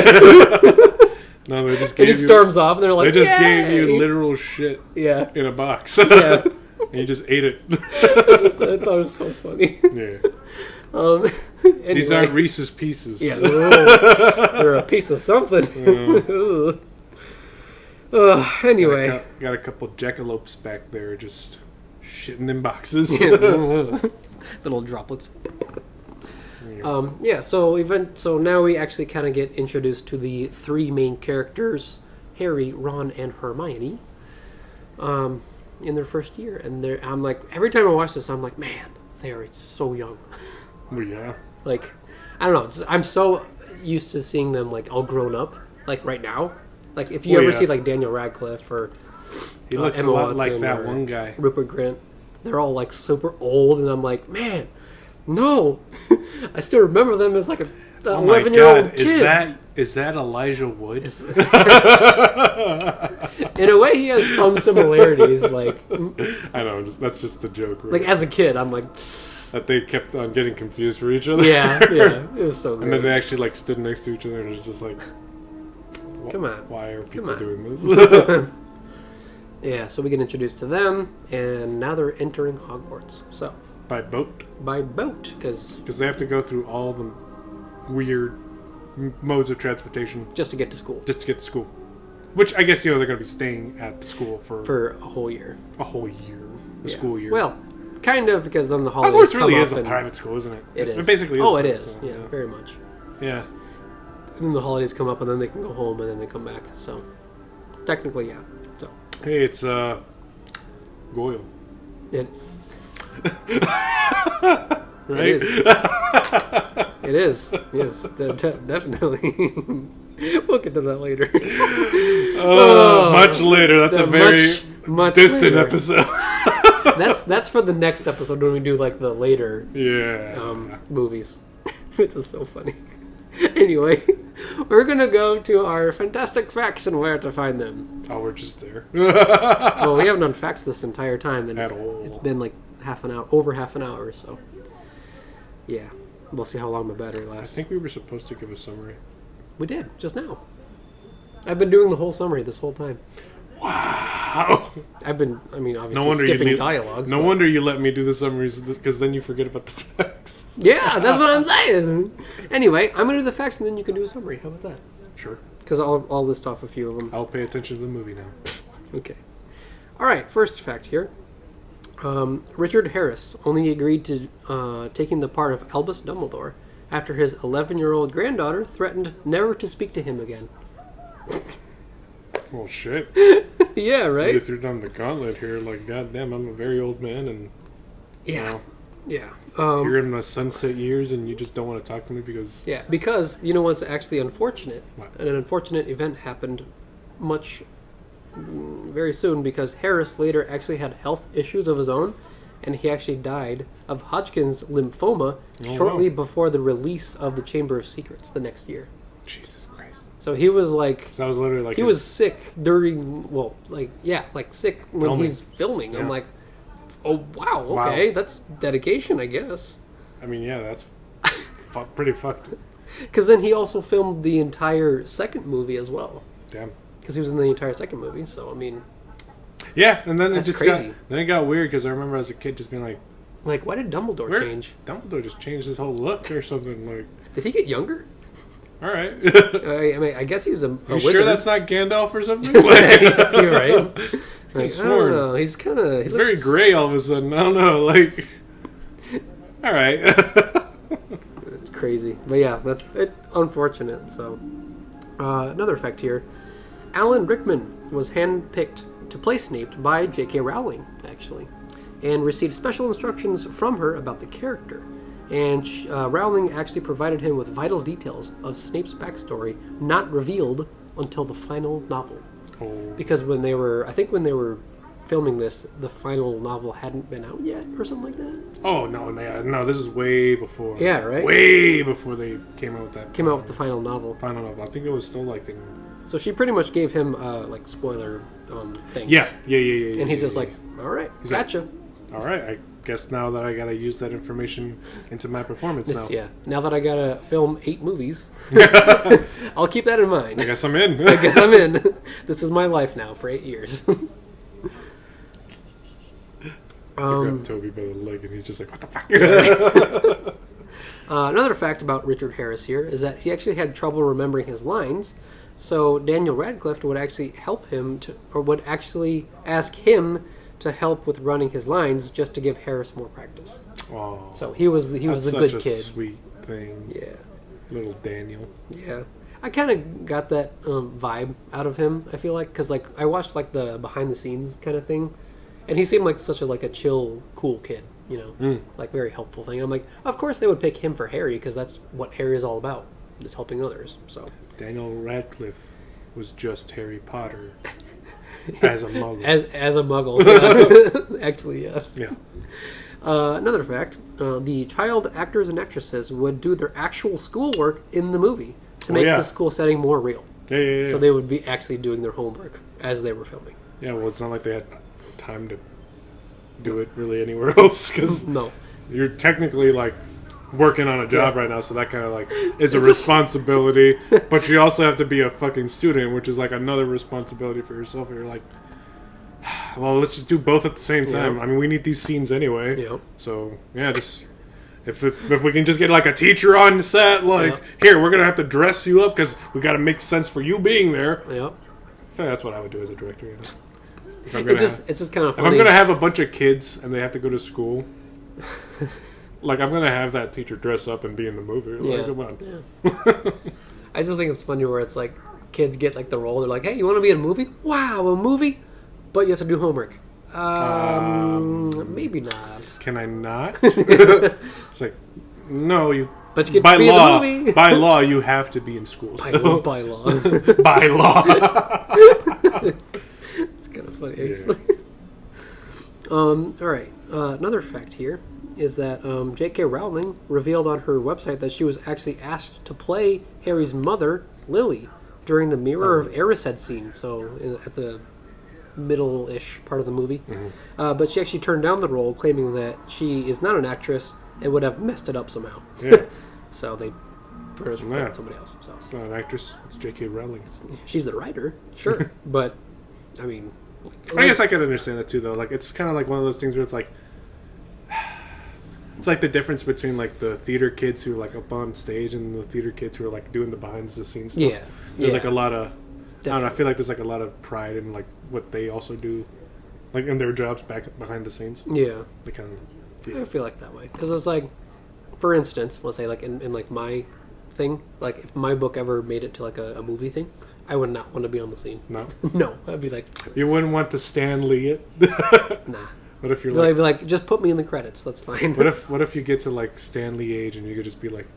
No, they just gave and he storms off, and they're like, "They just gave you literal shit, in a box." Yeah, and you just ate it. I thought it was so funny. Yeah. Anyway. These aren't Reese's Pieces. Yeah, they're a piece of something. Anyway, got a couple jackalopes back there just shitting in boxes. Little droplets. So now we actually kind of get introduced to the three main characters, Harry, Ron, and Hermione, in their first year. And I'm like, every time I watch this, I'm like, man, they are so young. Yeah. Like, I don't know. I'm so used to seeing them like all grown up, like right now. Like if you ever see like Daniel Radcliffe or he looks Emma a lot Watson like that one guy, Rupert Grint. They're all like super old, and I'm like, man, no. I still remember them as like The Oh my 11-year-old God! kid. Is that Elijah Wood? In a way, he has some similarities. Like, I know. That's just the joke, right? like as a kid, I'm like, That they kept on getting confused for each other. yeah, it was so great. And then they actually like stood next to each other, and it was just like, Come on. why are people on. doing this? Yeah, so we get introduced to them, and now they're entering Hogwarts. So By boat, by boat, because because they have to go through all the weird modes of transportation just to get to school just to get to school. Which I guess they're going to be staying at the school for a whole year. a whole year, a Yeah. school year. Well, kind of, because then the holidays Hogwarts really come is up a and private school, isn't it? It is. It basically is. Oh, it private, is. so, Yeah, very much. Yeah. And then the holidays come up, and then they can go home, and then they come back. So technically, yeah. So Hey, it's Goyle. it Right? It is. It is. Yes, definitely. We'll get to that later. Much later. That's a very much distant later. episode. That's for the next episode when we do like the later Yeah. movies, which is so funny. Anyway, we're gonna go to our fantastic facts and where to find them. Oh, we're just there. Well, we haven't done facts this entire time, and At all. it's been like over half an hour. So yeah, we'll see how long my battery I lasts. think we were supposed to give a summary. We did just now. I've been doing the whole summary this whole time. Wow. Obviously skipping dialogues. No but- wonder you let me do the summaries, because then you forget about the facts. Yeah, that's what I'm saying. Anyway, I'm gonna do the facts, and then you can do a summary. How about that? Sure. Because I'll list off a few of them. I'll pay attention to the movie now. Okay. All right. First fact here. Richard Harris only agreed to taking the part of Albus Dumbledore after his 11-year-old granddaughter threatened never to speak to him again. Well, shit. Yeah, You right? threw down the gauntlet here. Like, goddamn, I'm a very old man, and Yeah. Yeah. you're in my sunset years, and you just don't want to talk to me because... Yeah, because you know what's actually unfortunate? What? And an unfortunate event happened very soon, because Harris later actually had health issues of his own, and he actually died of Hodgkin's lymphoma shortly before the release of the Chamber of Secrets the next year. Jesus Christ. So he was like... So that was literally like... He was sick during, sick when Filming. he's filming. Yeah. I'm like, oh, wow, okay, that's dedication, I guess. I mean, yeah, that's pretty fucked. Because then he also filmed the entire second movie as well. Damn. Because he was in the entire second movie, so, I mean... Yeah, and then That's it just crazy. it got weird, because I remember as a kid just being like, Like, why did Dumbledore where? change? Dumbledore just changed his whole look or something. Like, Did he get younger? all right. I guess he's a You wizard. sure that's not Gandalf or something? Like, You're right. Like, I sworn. don't know. He's kind of... He's very gray all of a sudden. I don't know. Like, all right. It's crazy. But yeah, that's unfortunate. So, another fact here. Alan Rickman was handpicked to play Snape by J.K. Rowling, actually, and received special instructions from her about the character. And Rowling actually provided him with vital details of Snape's backstory, not revealed until the final novel. Oh. Because when they were filming this, the final novel hadn't been out yet, or something like that. Oh no! This is way before. Yeah, right? Way before they came out with that. Came out with the final novel. Final novel. I think it was still like in. So she pretty much gave him like spoiler things. Yeah. And he's just like, all right, He's like, gotcha. all right, I guess now that I gotta use that information into my performance now. Yeah. Now that I gotta film 8 movies, I'll keep that in mind. I guess I'm in. I guess I'm in. This is my life now for 8 years. I grabbed Toby by the leg, and he's just like, "What the fuck?" Another fact about Richard Harris here is that he actually had trouble remembering his lines, so Daniel Radcliffe would actually help him would actually ask him to help with running his lines just to give Harris more practice. Oh, So he was the that's good such a kid. sweet thing. Yeah. Little Daniel. Yeah, I kind of got that vibe out of him. I feel like because like I watched like the behind the scenes kind of thing, and he seemed like such a chill, cool kid. You know, like very helpful thing. I'm like, of course they would pick him for Harry because that's what Harry is all about, is helping others. So Daniel Radcliffe was just Harry Potter as a muggle. as a Muggle, yeah. Actually, yeah. Yeah. Another fact, the child actors and actresses would do their actual schoolwork in the movie to make the school setting more real. Yeah. So they would be actually doing their homework as they were filming. Yeah, well, it's not like they had time to do it really anywhere else, because No. you're technically, like, working on a job right now, so that kind of, like, is a responsibility, but you also have to be a fucking student, which is, like, another responsibility for yourself, and you're like, well, let's just do both at the same time. Yeah. I mean, we need these scenes anyway. Yep. So, yeah, just... If we can just get, like, a teacher on set, like, here, we're going to have to dress you up because we got to make sense for you being there. Yep. I think that's what I would do as a director, you know? If I'm It's just kind of funny. If I'm going to have a bunch of kids and they have to go to school, like, I'm going to have that teacher dress up and be in the movie. Like, come on. Yeah. I just think it's funny where it's like, kids get, like, the role. They're like, hey, you want to be in a movie? Wow, a movie? But you have to do homework. Maybe not. Can I not? It's like, no, you. But you get by to be law, in the movie. by law, you have to be in school. By So. law. By law. It's kind of funny, actually. All right. Another fact here is that J.K. Rowling revealed on her website that she was actually asked to play Harry's mother, Lily, during the Mirror of Erised scene. So at the middle-ish part of the movie. But she actually turned down the role, claiming that she is not an actress and would have messed it up somehow. Yeah. So they pretty much put somebody else. So It's not an actress. It's J.K. Rowling. she's the writer, sure. But, I mean... I guess I could understand that too, though. Like, it's kind of like one of those things where it's like... It's like the difference between, like, the theater kids who are, like, up on stage and the theater kids who are, like, doing the behind-the-scenes stuff. Yeah. There's, like, a lot of... Definitely. I don't know, I feel like there's, like, a lot of pride in, like, what they also do. Like, in their jobs back behind the scenes. Yeah. They kind of... I feel like that way. Because it's like, for instance, let's say, like, in like, my thing, like, if my book ever made it to, like, a movie thing, I would not want to be on the scene. No? No. I'd be like... You wouldn't want to Stan Lee it? Nah. What if you're I'd like... be like, just put me in the credits. That's fine. What if you get to, like, Stan Lee age and you could just be like,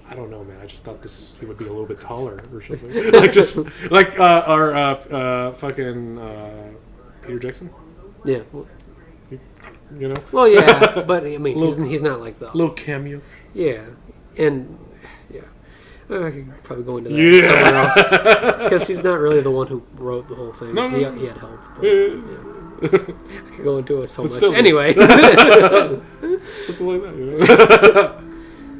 I don't know, man. I just thought he would be a little bit taller or something. Like, just... Like, fucking... Peter Jackson? Yeah. You know? Well, yeah, but, I mean, he's not like the... Little cameo. Yeah. And, yeah. I could probably go into that somewhere else. Because he's not really the one who wrote the whole thing. No. He had help. But, yeah. I could go into it so much. Still, anyway. Something like that, you know?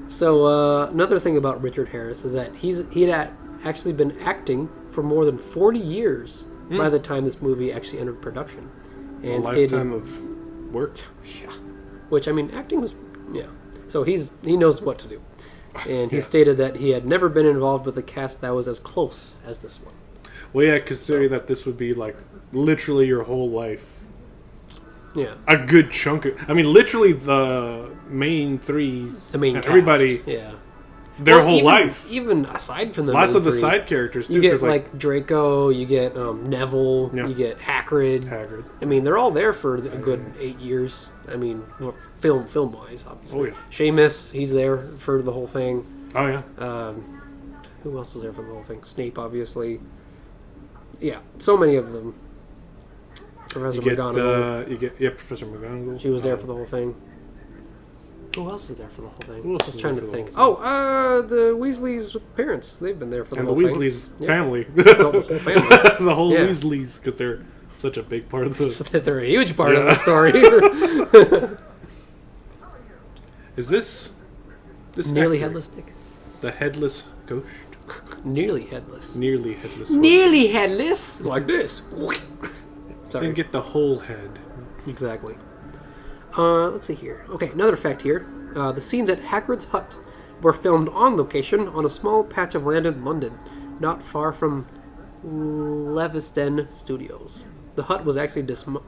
So, another thing about Richard Harris is that he had actually been acting for more than 40 years by the time this movie actually entered production. And a lifetime of work. Yeah. Which, I mean, acting was... Yeah. So he knows what to do. And he stated that he had never been involved with a cast that was as close as this one. Well, yeah, considering that this would be, like, literally your whole life. Yeah. A good chunk of... I mean, literally the main threes. The main and cast. everybody... Yeah. Their whole life. Even aside from the Lots main of the three, side characters, too. you get, like, Draco, you get Neville, you get Hagrid. I mean, they're all there for a good 8 years. I mean, film-wise, obviously. Oh, yeah. Seamus, he's there for the whole thing. Oh, yeah. Who else is there for the whole thing? Snape, obviously. Yeah, so many of them. Professor McGonagall. Professor McGonagall. She was there for the whole thing. Who else is there for the whole thing? Who else I was is trying there to for the think. whole thing? The Weasleys' parents. They've been there for the and whole the thing. Weasleys' family. The whole family. The whole Yeah. Weasleys, because they're such a big part of the... They're a huge part of the story. Is this Nearly actor, headless Nick. the headless ghost? Nearly headless. Nearly headless. Nearly headless? Like this. Sorry. Didn't get the whole head. Exactly. Let's see here. Okay, another fact here. The scenes at Hagrid's hut were filmed on location on a small patch of land in London, not far from Levisden Studios. The hut was actually demolished.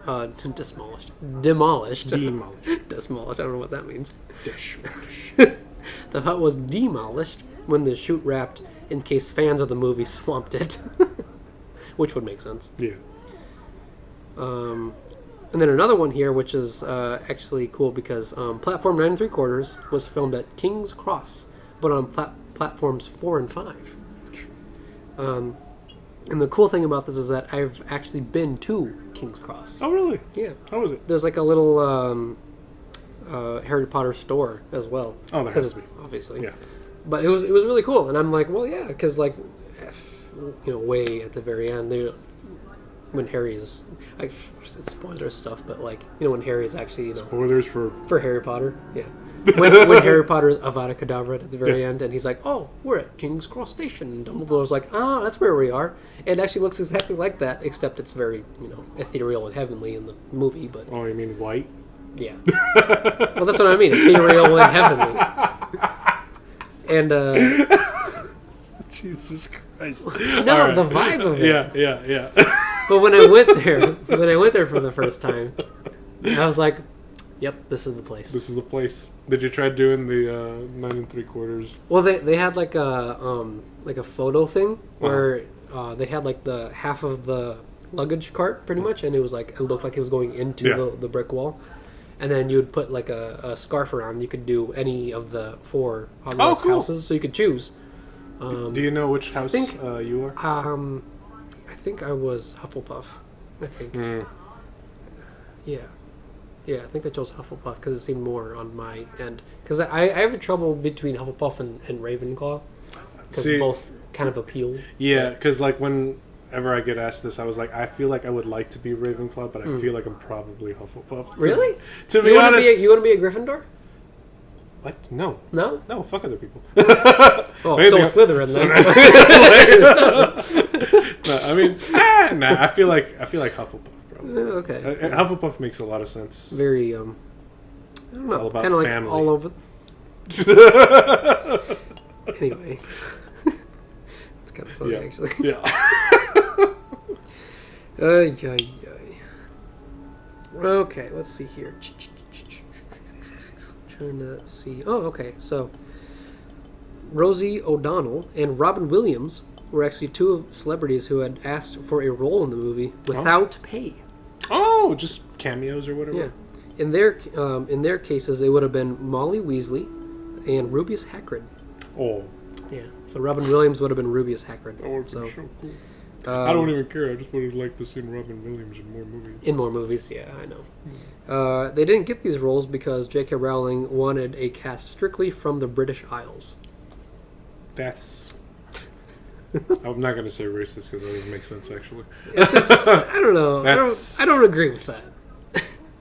Demolished. I don't know what that means. The hut was demolished when the shoot wrapped in case fans of the movie swamped it. Which would make sense. Yeah. And then another one here, which is actually cool because Platform 9 3/4 was filmed at King's Cross, but on platforms 4 and 5. And the cool thing about this is that I've actually been to King's Cross. Oh, really? Yeah. How was it? There's like a little Harry Potter store as well. Oh, there has to be. Obviously. Yeah. But it was really cool, and I'm like, well, yeah, because like, way at the very end, when Harry is, it's spoiler stuff, but like, when Harry is actually, Spoilers for Harry Potter, yeah. When Harry Potter is Avada Kedavra at the very end, and he's like, "Oh, we're at King's Cross Station," and Dumbledore's like, "Ah, that's where we are." It actually looks exactly like that, except it's very, ethereal and heavenly in the movie. But oh, you mean white? Yeah. Well, that's what I mean, ethereal and heavenly. And Jesus Christ! No, right. The vibe of it. Yeah. But when I went there for the first time, I was like, "Yep, this is the place." This is the place. Did you try doing the 9 3/4? Well, they had like a photo thing where they had like the half of the luggage cart pretty much, and it looked like it was going into the brick wall, and then you would put like a scarf around. You could do any of the 4 Hogwarts houses, so you could choose. Do you know which house you are? I think I was Hufflepuff. I think. Yeah. Yeah, I think I chose Hufflepuff because it seemed more on my end. Because I have trouble between Hufflepuff and Ravenclaw. Because both kind of appeal. Yeah, because like whenever I get asked this, I was like, I feel like I would like to be Ravenclaw, but I feel like I'm probably Hufflepuff. Really? To be honest. You want to be a Gryffindor? What? No. No? No, fuck other people. Oh, so Slytherin then. No, I mean, I feel like Hufflepuff. Okay. Hufflepuff makes a lot of sense. Very, I don't know. It's all about kind of family. Like all over. Anyway. It's kind of funny, actually. Yeah. Okay, let's see here. Trying to see. Oh, okay. So, Rosie O'Donnell and Robin Williams were actually 2 celebrities who had asked for a role in the movie without pay. Oh, just cameos or whatever. Yeah, in their cases, they would have been Molly Weasley and Rubius Hagrid. Oh, yeah. So Robin Williams would have been Rubius Hagrid. That would have been so cool. I don't even care. I just would have liked to see Robin Williams in more movies. In more movies, yeah, I know. They didn't get these roles because J.K. Rowling wanted a cast strictly from the British Isles. That's. I'm not going to say racist because that doesn't make sense, actually. It's just, I don't know. I don't agree with that.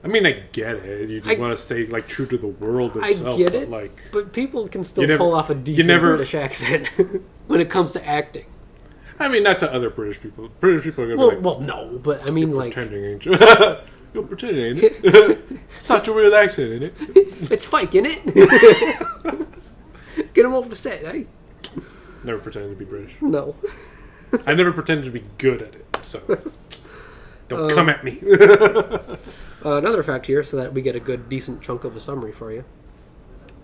I mean, I get it. You just want to stay like true to the world itself. I get it, but people can still pull off a decent British accent when it comes to acting. I mean, not to other British people. British people are going to be like... Well, no, but I mean, like... pretending, ain't you? You're pretending, ain't it? It's not your real accent, ain't it? It's fake, ain't it? Get them off the set, eh? Never pretended to be British. No. I never pretended to be good at it, so... Don't come at me. Another fact here, so that we get a good, decent chunk of a summary for you.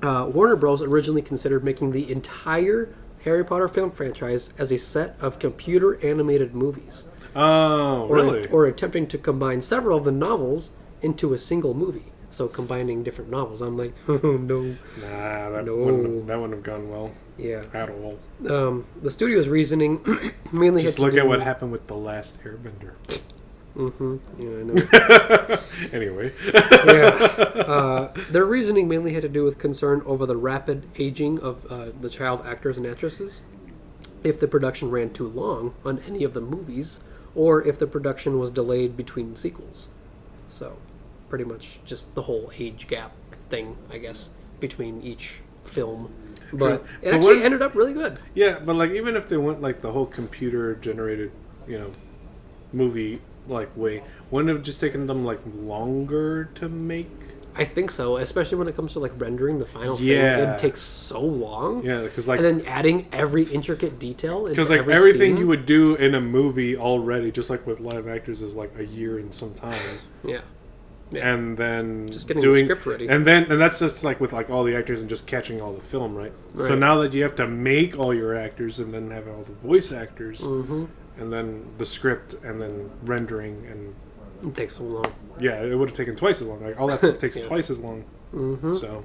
Warner Bros. Originally considered making the entire Harry Potter film franchise as a set of computer-animated movies. Oh, really? Or attempting to combine several of the novels into a single movie. So combining different novels. I'm like, oh, no. Nah, that wouldn't have gone well. Yeah. At all. The studio's reasoning mainly just look at what happened with The Last Airbender. Mm-hmm. Yeah, I know. Anyway. Yeah. Their reasoning mainly had to do with concern over the rapid aging of the child actors and actresses, if the production ran too long on any of the movies, or if the production was delayed between sequels. So, pretty much just the whole age gap thing, I guess, between each film. But it actually ended up really good. Yeah, but like even if they went like the whole computer generated, movie way, wouldn't it have just taken them like longer to make? I think so, especially when it comes to like rendering the final thing. It takes so long. Yeah, because and then adding every intricate detail. Because like everything you would do in a movie already, just like with live actors, is like a year and some time. Yeah. And then just getting the script ready, and that's just like with like all the actors and just catching all the film, right? So now that you have to make all your actors and then have all the voice actors, and then the script and then rendering, and it takes so long. Yeah, it would have taken twice as long. Like all that stuff takes twice as long. So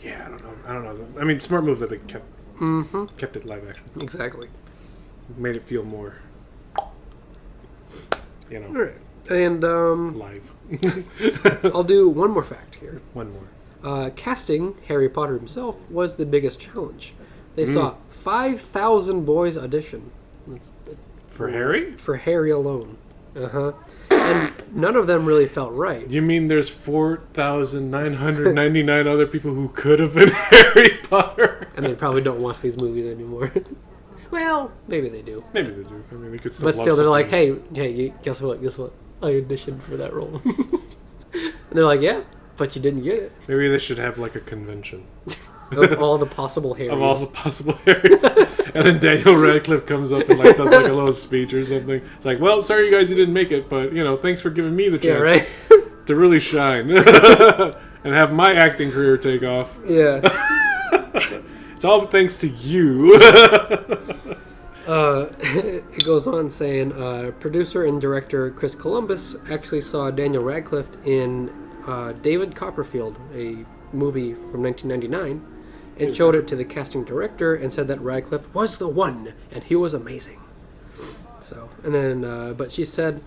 yeah, I don't know. I mean, smart move that they kept it live action. Exactly. Made it feel more, All right. And Live. I'll do one more fact here. One more. Casting Harry Potter himself was the biggest challenge. They saw 5,000 boys audition. For Harry? For Harry alone. And none of them really felt right. You mean there's 4,999 other people who could have been Harry Potter? And they probably don't watch these movies anymore. Well, maybe they do. Maybe they do. I mean, they could still. But love still, they're like, something. hey, guess what? I auditioned for that role. And they're like, yeah, but you didn't get it. Maybe they should have like a convention Of all the possible Harrys. of all the possible Harrys. And then Daniel Radcliffe comes up and like does like a little speech or something. It's like, well, sorry you guys, you didn't make it, but thanks for giving me the chance to really shine and have my acting career take off. Yeah. It's all thanks to you. It goes on saying, producer and director Chris Columbus actually saw Daniel Radcliffe in David Copperfield, a movie from 1999, and showed it to the casting director and said that Radcliffe was the one, and he was amazing. So, and then, but she said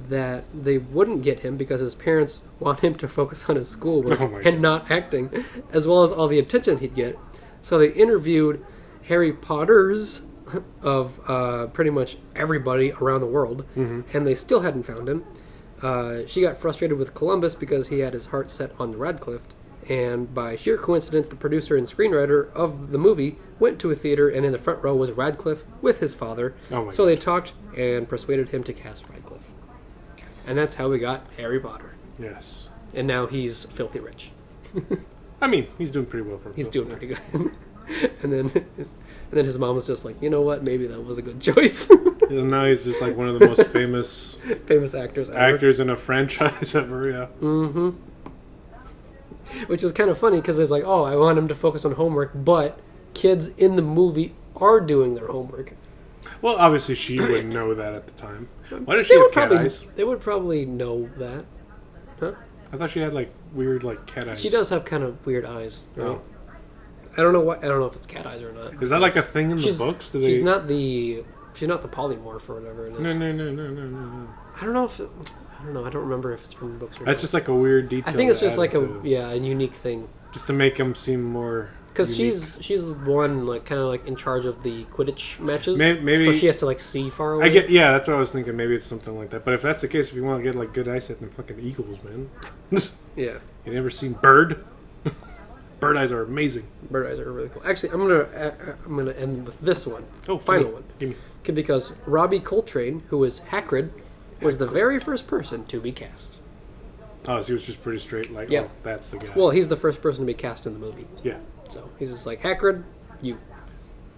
that they wouldn't get him because his parents want him to focus on his schoolwork and not acting, as well as all the attention he'd get. So they interviewed Harry Potters of pretty much everybody around the world, and they still hadn't found him. She got frustrated with Columbus because he had his heart set on Radcliffe, and by sheer coincidence, the producer and screenwriter of the movie went to a theater, and in the front row was Radcliffe with his father. So they talked and persuaded him to cast Radcliffe. And that's how we got Harry Potter. Yes. And now he's filthy rich. I mean, he's doing pretty well for himself. He's doing pretty good. And then his mom was just like, you know what? Maybe that was a good choice. And now he's just like one of the most famous actors ever. actors in a franchise ever. Yeah. Mm-hmm. Which is kind of funny because it's like, oh, I want him to focus on homework, but kids in the movie are doing their homework. Well, obviously she wouldn't know that at the time. Why does she have cat eyes? They would probably know that. Huh? I thought she had like weird like cat eyes. She does have kind of weird eyes. Right? Oh. I don't know if it's cat eyes or not. Is that like a thing in the books? She's not the polymorph or whatever it is. No. I don't know if I don't remember if it's from the books or not. That's just like a weird detail. I think it's just like a unique thing. Just to make him seem more. Because she's the one like kind of like in charge of the Quidditch matches. Maybe so she has to like see far away. That's what I was thinking. Maybe it's something like that. But if that's the case, if you want to get like good eyesight, then fucking eagles, man. Yeah. You never seen bird? Bird eyes are amazing. Bird eyes are really cool. Actually, I'm gonna end with this one. Final one. Give me. Because Robbie Coltrane, who is Hagrid, was the very first person to be cast. Oh, so he was just pretty straight. Like, yeah. Oh, that's the guy. Well, he's the first person to be cast in the movie. Yeah. So he's just like, Hagrid, you.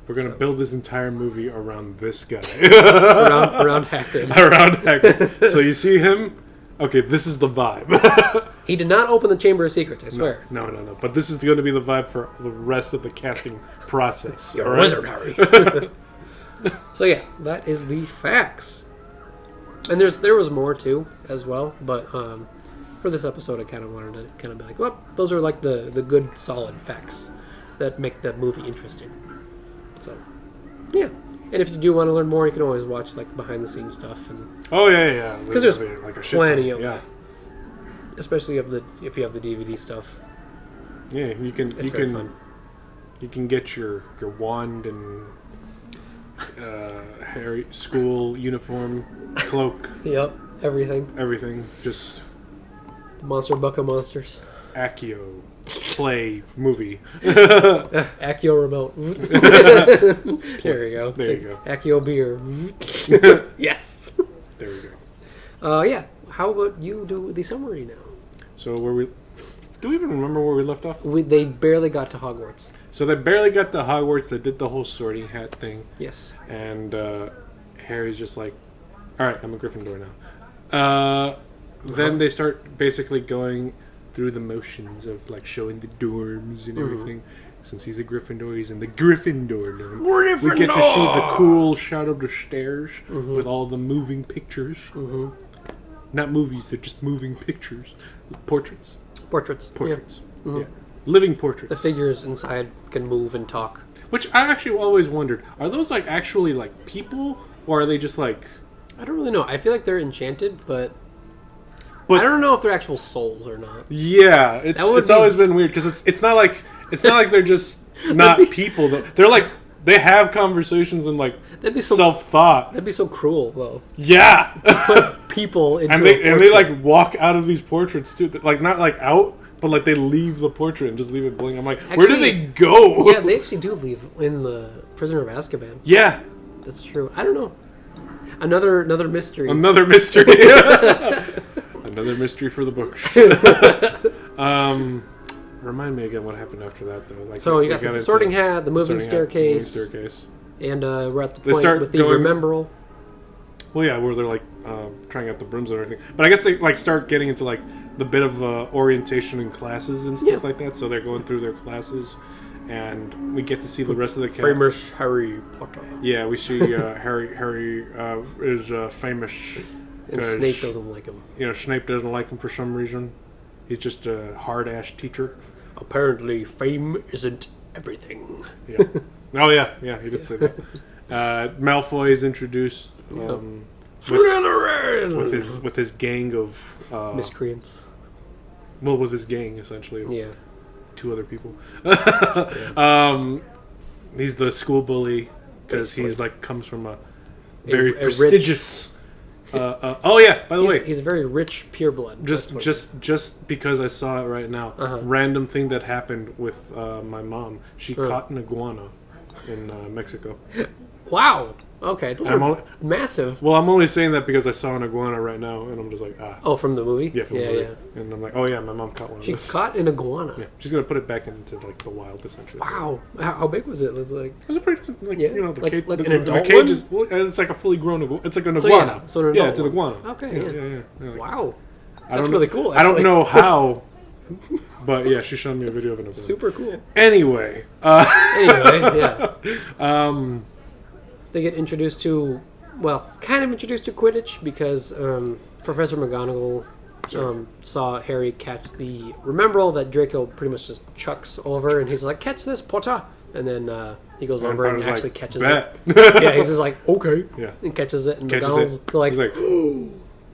We're gonna build this entire movie around this guy. around Hagrid. Around Hagrid. So you see him. Okay, this is the vibe. He did not open the Chamber of Secrets, I swear. No. But this is going to be the vibe for the rest of the casting process. You're a wizard, Harry. So yeah, that is the facts. And there was more too, as well. But for this episode, I kind of wanted to kind of be like, well, those are like the good, solid facts that make the movie interesting. So, yeah. And if you do want to learn more, you can always watch like behind the scenes stuff. And oh yeah. Because there's like a plenty of that. Especially if you have the DVD stuff. Yeah, you can fun. You can get your wand and Harry school uniform, cloak. Yep, everything. Just Monster Buck of Monsters. Accio play movie. Accio remote. There you go. There you go. Accio beer. Yes. There we go. Yeah. How about you do the summary now? So do we even remember where we left off? They barely got to Hogwarts. So they barely got to Hogwarts. They did the whole sorting hat thing. Yes. And Harry's just like, all right, I'm a Gryffindor now. Then they start basically going through the motions of like showing the dorms and everything. Since he's a Gryffindor, he's in the Gryffindor dorm. We get to see the cool shot of the stairs with all the moving pictures. Not movies, they're just moving pictures. Portraits. Yeah. Yeah. Living portraits. The figures inside can move and talk. Which I actually always wondered, are those like actually like people, or are they just like... I don't really know. I feel like they're enchanted, but But I don't know if they're actual souls or not. yeah, it's always been weird because it's not like they're just not people though. They're like they have conversations and like self-thought. That'd be so cruel though. Yeah, Put people into and they like walk out of these portraits too. Like not like out, but like they leave the portrait and just leave it blank. I'm like, actually, where do they go? Yeah, they actually do leave in the Prisoner of Azkaban. Yeah, that's true. I don't know. Another mystery. Another mystery. Another mystery for the book. Remind me again what happened after that, though. Like, so you got the sorting hat, the moving staircase, and we're at the point with the remembrall. Well, yeah, where they're like trying out the brooms and everything. But I guess they like start getting into like the bit of orientation in classes and stuff like that. So they're going through their classes, and we get to see the rest of the cast. Famous Harry Potter. Yeah, we see Harry is famous. And Snape doesn't like him. You know, Snape doesn't like him for some reason. He's just a hard-ass teacher. Apparently, fame isn't everything. Yeah. Oh, yeah. Yeah, he did say that. Malfoy is introduced with his gang of... miscreants. Well, with his gang, essentially. Yeah. 2 other people. He's the school bully because he's like comes from a very prestigious... oh yeah! By the way, he's a very rich pureblood. Just because I saw it right now, random thing that happened with my mom. She caught an iguana in Mexico. Wow. Okay, those are massive. Well, I'm only saying that because I saw an iguana right now, and I'm just like, ah. Oh, from the movie? Yeah, from the movie. Yeah. And I'm like, oh yeah, my mom caught one. She caught an iguana. Yeah, she's gonna put it back into like the wild, essentially. Wow, how big was it? It was like. It was a pretty, like, you know, the cage. Like an adult cage one? is, well, it's like a fully grown iguana. It's like an iguana. So an adult it's an iguana. Okay. Yeah. Like, wow, that's really cool. I don't know how, but yeah, she showed me a video of an iguana. Super cool. Anyway, yeah. They get introduced to. Well, kind of introduced to Quidditch because Professor McGonagall saw Harry catch the remembrall that Draco pretty much just chucks over, and he's like, "Catch this, Potter!" And then he goes over and actually catches it. Yeah, he's just like, "Okay," and catches it, and McGonagall's like,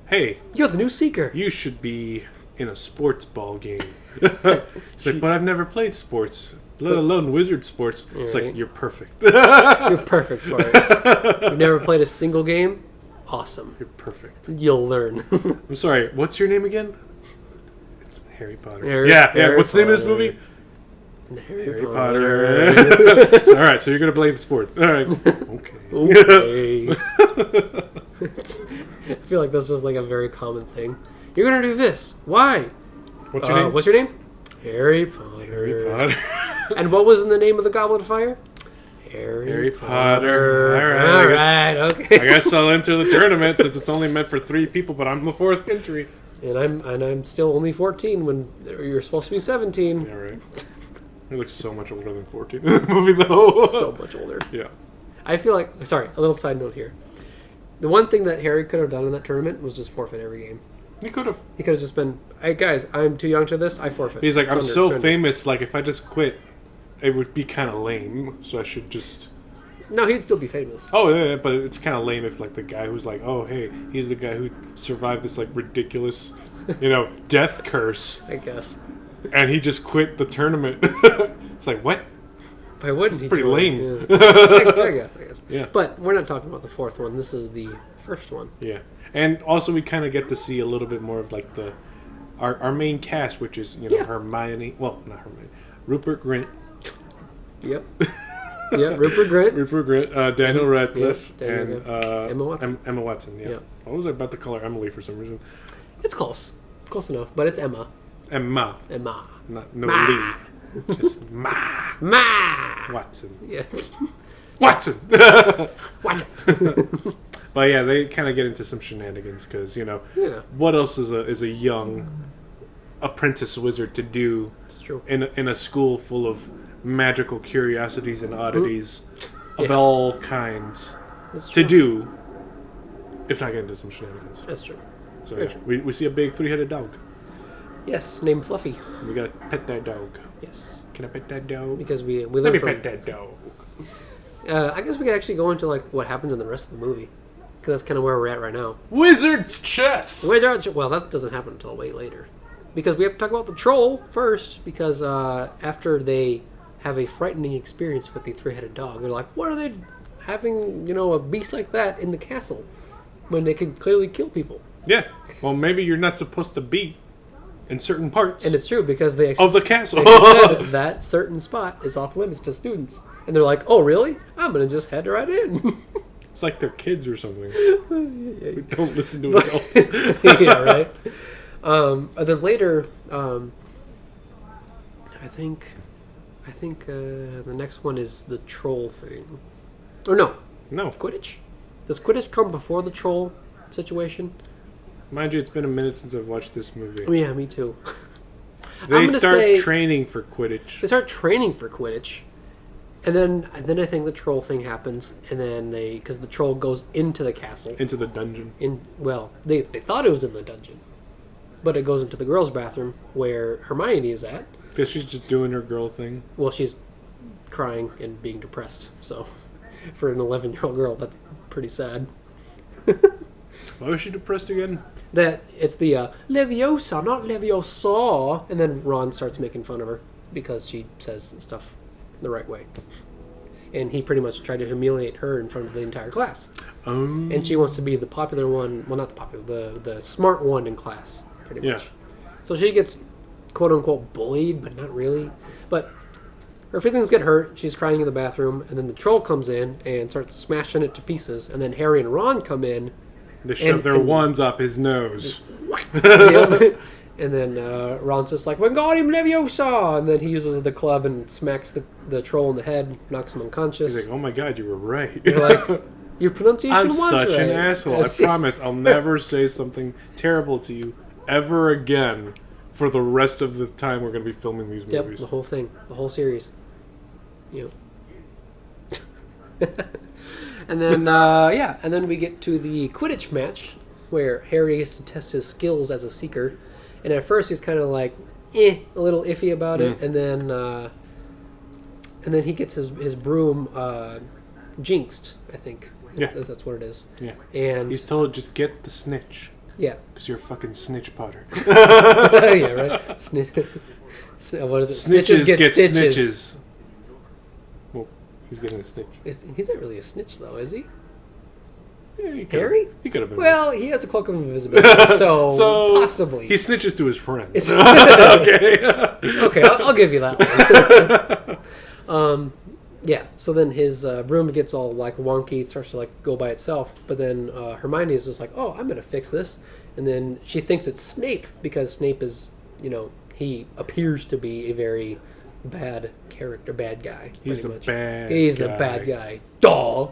"Hey, you're the new Seeker. You should be in a sports ball game." He's like, "But I've never played sports." Let alone wizard sports. It's like, you're perfect. You're perfect for it. You've never played a single game? Awesome. You're perfect. You'll learn. I'm sorry, what's your name again? It's Harry Potter. Harry What's the name of this movie? Harry Potter. Alright, so you're going to play the sport. Alright. Okay. I feel like that's just like a very common thing. You're going to do this. Why? What's your name? What's your name? Harry Potter. Harry Potter. And what was in the name of the Goblet of Fire? Harry Potter. All right. Okay. I guess I'll enter the tournament since it's only meant for 3 people, but I'm the 4th entry. And I'm still only 14 when you're supposed to be 17. Yeah, right. He looks so much older than 14 in the movie, though. So much older. Yeah. I feel like... Sorry, a little side note here. The one thing that Harry could have done in that tournament was just forfeit every game. He could have. He could have just been, hey guys, I'm too young to this, I forfeit. He's like, I'm so famous, like if I just quit, it would be kind of lame, so I should just... No, he'd still be famous. Oh, yeah, but it's kind of lame if like the guy who's like, oh, hey, he's the guy who survived this like ridiculous, death curse. I guess. And he just quit the tournament. It's like, what? Why wouldn't he? Pretty lame. Yeah. I guess. Yeah. But we're not talking about the 4th one. This is the first one. Yeah. And also we kind of get to see a little bit more of like our main cast, which is, Hermione. Well, not Hermione. Rupert Grint. Yep. Yeah, Rupert Grint. Daniel Radcliffe. And Emma Watson. Emma Watson, yeah. What was I about to call her? Emily for some reason. It's close. Close enough. But it's Emma. Emma. Not Lee. It's Ma. Watson. Yes. Watson! Watson! But yeah, they kind of get into some shenanigans because, what else is a young apprentice wizard to do in a school full of magical curiosities and oddities of all kinds to do, if not get into some shenanigans. That's true. So we see a big 3-headed dog. Yes, named Fluffy. We gotta pet that dog. Yes. Can I pet that dog? Because we Let me pet that dog. I guess we could actually go into like what happens in the rest of the movie. Because that's kind of where we're at right now. Wizard's chess! Well, that doesn't happen until way later. Because we have to talk about the troll first, because after they have a frightening experience with the three-headed dog, they're like, what are they having, a beast like that in the castle when they can clearly kill people? Yeah. Well, maybe you're not supposed to be in certain parts. And it's true, because they of the castle. they said that certain spot is off limits to students. And they're like, oh, really? I'm going to just head right in. It's like they're kids or something. We don't listen to adults. Yeah, right? And then later, I think the next one is the troll thing. Or no, Quidditch. Does Quidditch come before the troll situation? Mind you, it's been a minute since I've watched this movie. Oh, yeah, me too. They start training for Quidditch. They start training for Quidditch, and then I think the troll thing happens, and then because the troll goes into the castle, into the dungeon. They thought it was in the dungeon, but it goes into the girls' bathroom where Hermione is at. Because she's just doing her girl thing. Well, she's crying and being depressed. So, for an 11-year-old girl, that's pretty sad. Why was she depressed again? That it's the Leviosa, not Leviosa. And then Ron starts making fun of her because she says stuff the right way. And he pretty much tried to humiliate her in front of the entire class. And she wants to be the popular one. Well, not the popular, the smart one in class, pretty much. Yeah. So she gets quote-unquote bullied, but not really. But her feelings get hurt. She's crying in the bathroom. And then the troll comes in and starts smashing it to pieces. And then Harry and Ron come in. They shove their wands up his nose. And then Ron's just like, Wingardium Leviosa! And then he uses the club and smacks the troll in the head, knocks him unconscious. He's like, oh my god, you were right. You're like, your pronunciation I'm was such right. an asshole. I promise I'll never say something terrible to you ever again for the rest of the time we're going to be filming these movies. Yep, the whole thing. The whole series. Yep. And then, and then we get to the Quidditch match, where Harry gets to test his skills as a seeker. And at first he's kind of like, a little iffy about it. And then he gets his broom jinxed, I think. Yeah. That's what it is. Yeah. And he's told, just get the snitch. Yeah. Because you're a fucking snitch Potter. Yeah, right? What is it? Snitches get stitches. Well, he's getting a snitch. He's not really a snitch, though, is he? Yeah, Harry? He could have been. Well, he has a cloak of invisibility, so possibly. He snitches to his friends. Okay. Okay, I'll give you that one. Yeah, so then his broom gets all like wonky, starts to like go by itself, but then Hermione is just like, oh, I'm going to fix this. And then she thinks it's Snape, because Snape is, he appears to be a very bad character, bad guy. He's the bad guy. He's the bad guy. Duh!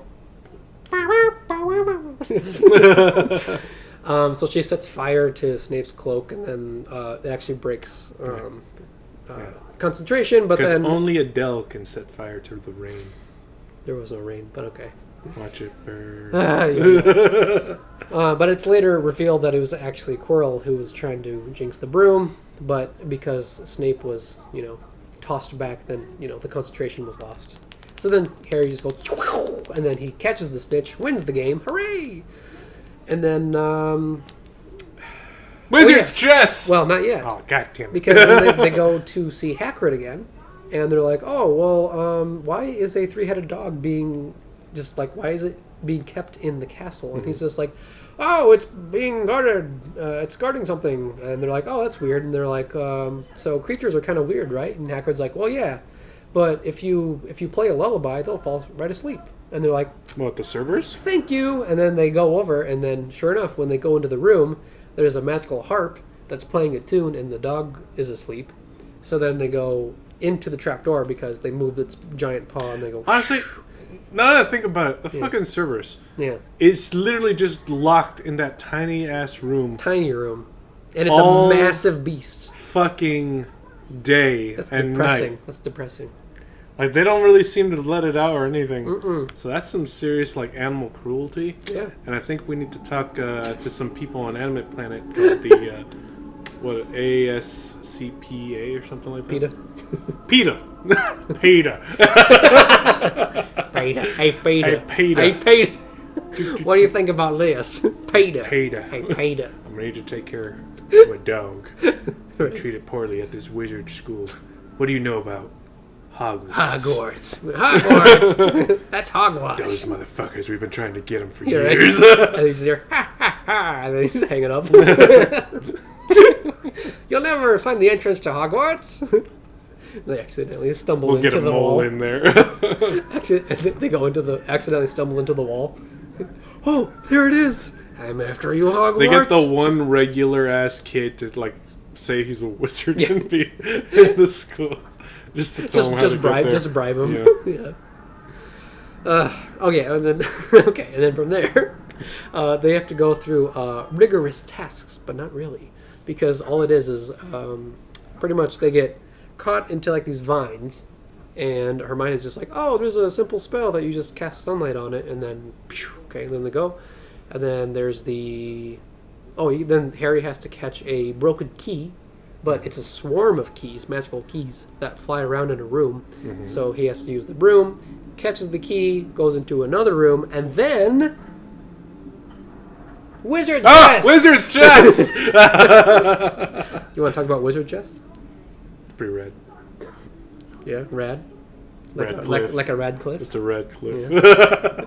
So she sets fire to Snape's cloak, and then it actually breaks concentration, but then... Because only Adele can set fire to the rain. There was no rain, but okay. Watch it burn. But it's later revealed that it was actually Quirrell who was trying to jinx the broom, but because Snape was, tossed back, then, the concentration was lost. So then Harry just goes, and then he catches the snitch, wins the game, hooray! And then, Wizard's chess! Well, not yet. Oh, god damn it. Because then they go to see Hagrid again, and they're like, oh, well, why is a three-headed dog being, why is it being kept in the castle? And he's just like, oh, it's being guarded, it's guarding something. And they're like, oh, that's weird. And they're like, so creatures are kind of weird, right? And Hagrid's like, well, yeah, but if you play a lullaby, they'll fall right asleep. And they're like, what, the Cerberus? Thank you. And then they go over, and then sure enough, when they go into the room, there's a magical harp that's playing a tune, and the dog is asleep. So then they go into the trapdoor because they moved its giant paw, and they go... Honestly, now that I think about it, the fucking Cerberus is literally just locked in that tiny-ass room. Tiny room. And it's a massive beast. Fucking day and depressing. night. That's depressing. Like, they don't really seem to let it out or anything. Mm-mm. So that's some serious, animal cruelty. Yeah. And I think we need to talk to some people on Animate Planet called the, ASCPA or something like that? PETA. PETA. PETA. Hey, PETA. Hey, PETA. Hey, PETA. What do you think about this? Peter. Peter. Hey, Peter. I'm ready to take care of my dog. I treated poorly at this wizard school. What do you know about Hogwarts? Hogwarts. That's Hogwarts. Those motherfuckers, we've been trying to get them for Yeah, years. right? And you just hear, ha, ha, ha, and then you just hang it up. You'll never find the entrance to Hogwarts. They accidentally stumble We'll into get a the mole wall. in there. They go into the, accidentally stumble into the wall. Oh, there it is. I'm after you, Hogwarts. They get the one regular ass kid to like say he's a wizard and be in the school. Just to tell him how to get there. Just bribe him. Yeah. Okay, and then and then from there, they have to go through rigorous tasks, but not really, because all it is pretty much they get caught into like these vines, and Hermione's just like, oh, there's a simple spell that you just cast sunlight on it, and then and then they go, and then there's then Harry has to catch a broken key. But it's a swarm of keys, magical keys, that fly around in a room. Mm-hmm. So he has to use the broom, catches the key, goes into another room, and then... Wizard chest! Wizard's chest! You want to talk about wizard chest? It's pretty rad. Yeah, rad. Like a Radcliffe? It's a Radcliffe. Yeah.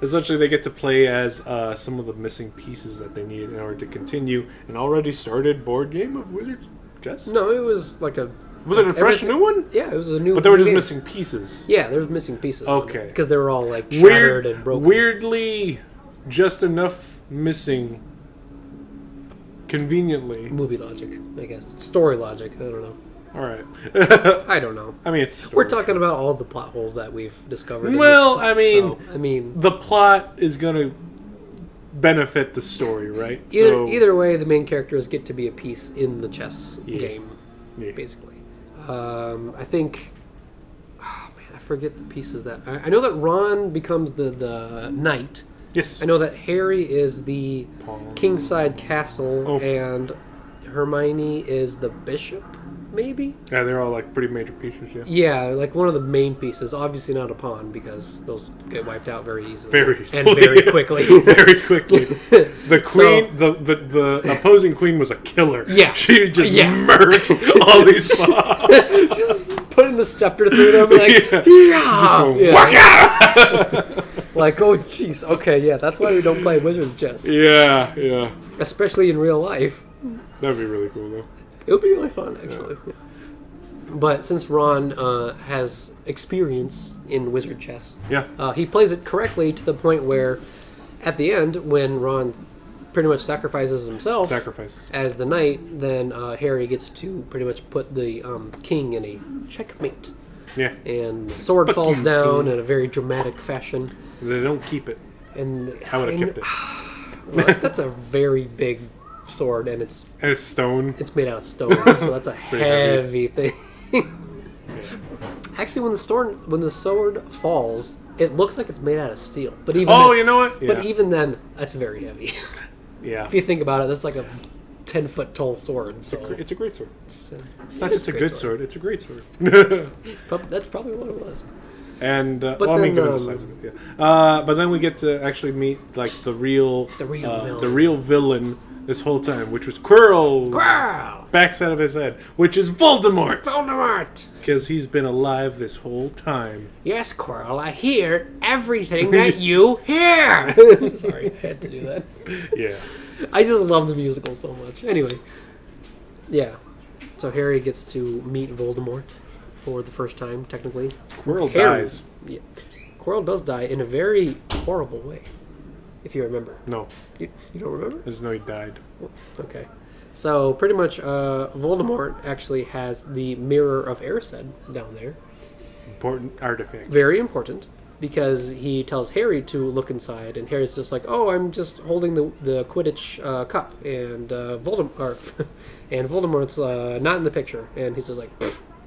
Essentially, they get to play as some of the missing pieces that they need in order to continue an already started board game of Wizard's Chess? No, it was like a... Was it a fresh new one? Yeah, it was a new... But they were just game. missing pieces. Yeah, there was missing pieces. Okay. Because they were all like shattered and broken. Weirdly, just enough missing. Conveniently. Movie logic, I guess. Story logic, I don't know. Alright. I don't know. I mean, it's... We're talking about all the plot holes that we've discovered. Well, I mean... The plot is going to benefit the story, right? Either way, the main characters get to be a piece in the chess game, basically. I think... Oh, man, I forget the pieces that... I know that Ron becomes the knight. Yes. I know that Harry is the kingside castle, and Hermione is the bishop, maybe? Yeah, they're all like pretty major pieces, yeah. Yeah, like one of the main pieces. Obviously not a pawn, because those get wiped out very easily. Very easily. And very quickly. Very quickly. The queen, the opposing queen was a killer. Yeah. She just murked all these Just putting the scepter through them, like, like, oh, jeez. Okay, yeah, that's why we don't play Wizard's Chess. Yeah. Especially in real life. That'd be really cool, though. It would be really fun, actually. Yeah. But since Ron has experience in Wizard Chess, he plays it correctly to the point where, at the end, when Ron pretty much sacrifices himself as the knight, then Harry gets to pretty much put the king in a checkmate. Yeah. And the sword falls down in a very dramatic fashion. They don't keep it. And I would have kept it. Well, that's a very big sword, and it's stone. It's made out of stone, so that's a heavy thing. Actually, when the sword falls, it looks like it's made out of steel. But even you know what? But even then, that's very heavy. Yeah. If you think about it, that's like a 10-foot tall sword. So it's a great sword. It's not just a good sword; it's a great sword. That's probably what it was. And given the size of it, but then we get to actually meet like the real villain this whole time, which was Quirrell's backside of his head, which is Voldemort. Because he's been alive this whole time. Yes, Quirrell, I hear everything that you hear. Sorry, I had to do that. Yeah. I just love the musical so much. Anyway, yeah. So Harry gets to meet Voldemort for the first time, technically. Quirrell dies. Yeah. Quirrell does die in a very horrible way, if you remember. No. You don't remember? I just know he died. Okay. So, pretty much, Voldemort actually has the Mirror of Erised down there. Important artifact. Very important, because he tells Harry to look inside, and Harry's just like, oh, I'm just holding the Quidditch cup, and Voldemort's not in the picture. And he's just like,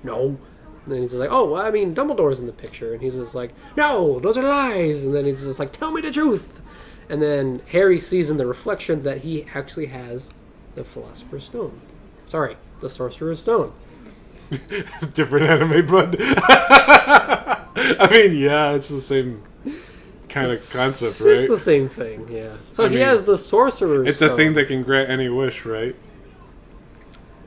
no. And then he's just like, oh, well, I mean, Dumbledore's in the picture. And he's just like, no, those are lies. And then he's just like, tell me the truth. And then Harry sees in the reflection that he actually has the Philosopher's Stone. Sorry, the Sorcerer's Stone. Different anime, bud. I mean, yeah, it's the same kind of concept, right? It's the same thing, yeah. So I he mean, has the Sorcerer's It's Stone. a thing that can grant any wish, right?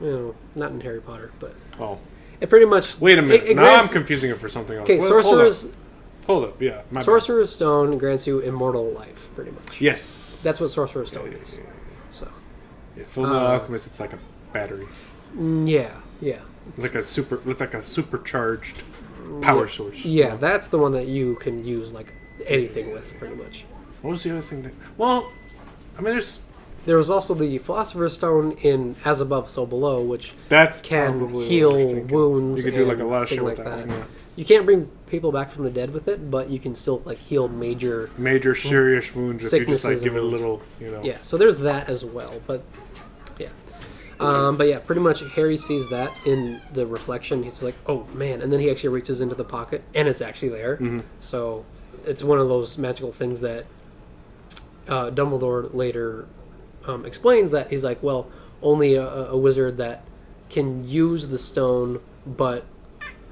You know, not in Harry Potter, but Oh. it pretty much... Wait a minute. It Now grants, I'm confusing it for something else. okay, Well, Sorcerer's... Hold up, yeah. My bad. Sorcerer's Stone grants you immortal life, pretty much. Yes. That's what Sorcerer's Stone Yeah, is. yeah, So, yeah. Full Metal Alchemist, it's like a battery. yeah. It's like a supercharged power source. Yeah, that's the one that you can use, like, anything with, pretty much. What was the other thing that... Well, I mean, There was also the Philosopher's Stone in As Above, So Below, which that's can probably heal what I was thinking. wounds. You could do like a and lot of things shit like with that. that. Yeah. You can't bring people back from the dead with it, but you can still like heal major. Major serious wounds if you just like Sicknesses give it a and wounds. little, you know. Yeah, so there's that as well. But yeah, but yeah, pretty much Harry sees that in the reflection. He's like, "Oh man!" And then he actually reaches into the pocket, and it's actually there. Mm-hmm. So it's one of those magical things that Dumbledore later explains that he's like, well, only a wizard that can use the stone, but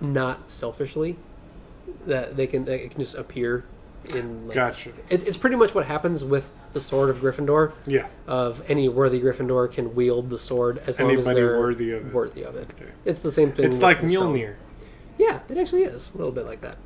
not selfishly, that it can just appear in. Like, Gotcha. It's pretty much what happens with the sword of Gryffindor. Yeah. Of any worthy Gryffindor can wield the sword as long as Anybody they're worthy of it. Worthy of it. Okay. It's the same thing. It's with like the stone. Mjolnir. Yeah, it actually is a little bit like that.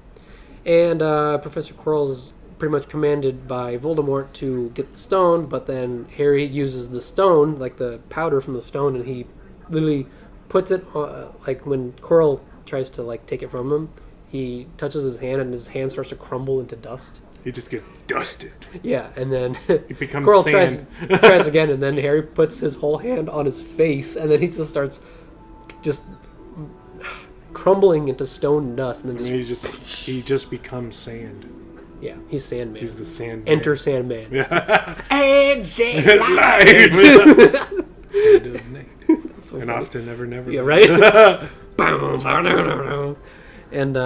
And Professor Quirrell's pretty much commanded by Voldemort to get the stone, but then Harry uses the stone, like the powder from the stone, and he literally puts it on, like when Quirrell tries to like take it from him, he touches his hand and his hand starts to crumble into dust. He just gets dusted. Yeah, and then It becomes Quirrell sand. tries again, and then Harry puts his whole hand on his face, and then he just starts just crumbling into stone and dust, and then I just mean, he just becomes sand. yeah, he's Sandman. He's the sand. Enter Sandman. Yeah. Exit Light. End of night. So And funny. off to never, never. Yeah, Land. right? And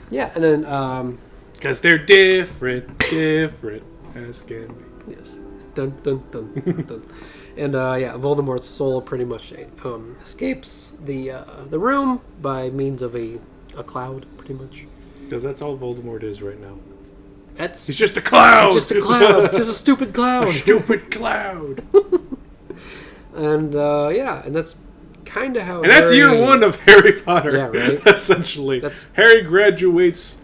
yeah, and then Because they're different as can be. yes, dun dun dun dun, and yeah, Voldemort's soul pretty much escapes the room by means of a cloud, pretty much. Because that's all Voldemort is right now. That's He's just a cloud! it's just a cloud, just a stupid cloud. A stupid cloud! And yeah, and that's kind of how. And that's year one of Harry Potter. Yeah, right. Essentially. That's- Harry graduates,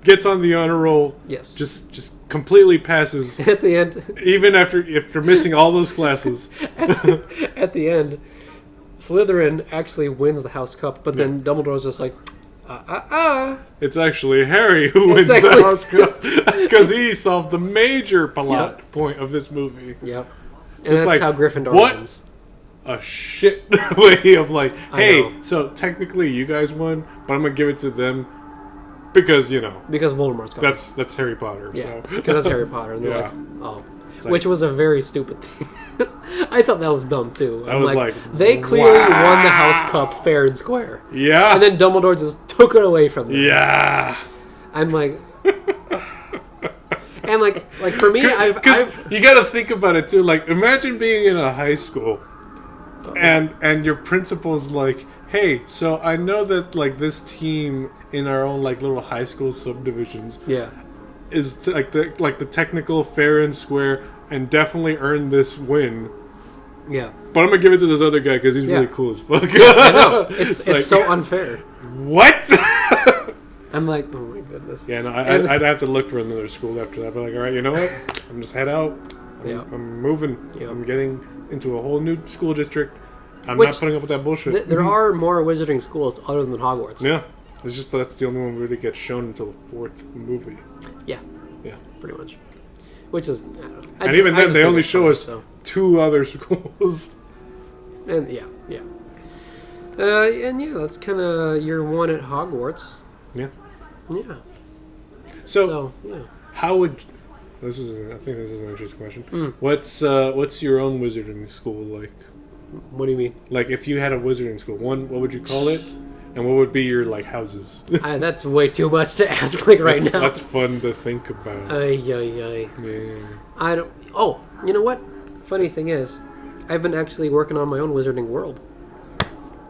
gets on the honor roll, Yes. just completely passes, At the end, even after missing all those classes. at the end, Slytherin actually wins the House Cup, but then Dumbledore's just like, It's actually Harry who wins actually- the House Cup because he solved the major plot point of this movie. Yep. And So it's that's like, how Gryffindor what? wins. A shit way of like, I hey, know. so technically you guys won, but I'm gonna give it to them because Because Voldemort's gone. that's Harry Potter. Yeah, so. because that's Harry Potter. And they're Yeah. like, oh. like- Which was a very stupid thing. I thought that was dumb, too. I was like, they clearly won the wow. House Cup fair and square. Yeah. And then Dumbledore just took it away from them. Yeah. I'm like... and like for me, I've you got to think about it too. Like, imagine being in a high school, and your principal's like, "Hey, so I know that like this team in our own like little high school subdivisions yeah. is like the technical fair and square, and definitely earned this win. Yeah. But I'm gonna give it to this other guy because he's Yeah. really cool as fuck." I know. It's like, so unfair. what? I'm like, oh my goodness. Yeah, no, And- I'd have to look for another school after that. But like, all right, you know what? I'm just head out. I'm moving. Yeah. I'm getting into a whole new school district. I'm Which- not putting up with that bullshit. There are more wizarding schools other than Hogwarts. Yeah, it's just that's the only one really gets shown until the fourth movie. Yeah, Yeah, pretty much. Which is, I don't know. and even then, they only show us 2 other schools. And yeah. And yeah, that's kind of year one at Hogwarts. Yeah. Yeah. So, So yeah. how would I think this is an interesting question. What's your own wizarding school like? What do you mean? Like, if you had a wizarding school, what would you call it? And what would be your like houses? That's way too much to ask like right now. That's fun to think about. Ay. Yeah. I don't. Oh, you know what? Funny thing is, I've been actually working on my own wizarding world.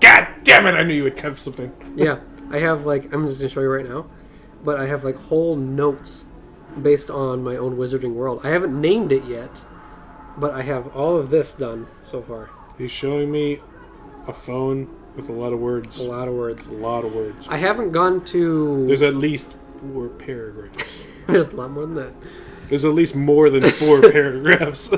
God damn it! I knew you would have something. Yeah, I have like I'm just gonna show you right now, but I have like whole notes based on my own wizarding world. I haven't named it yet, but I have all of this done so far. He's showing me a phone with a lot of words. A lot of words. A lot of words. I haven't gone to... There's at least 4 paragraphs. There's a lot more than that. There's at least more than 4 paragraphs.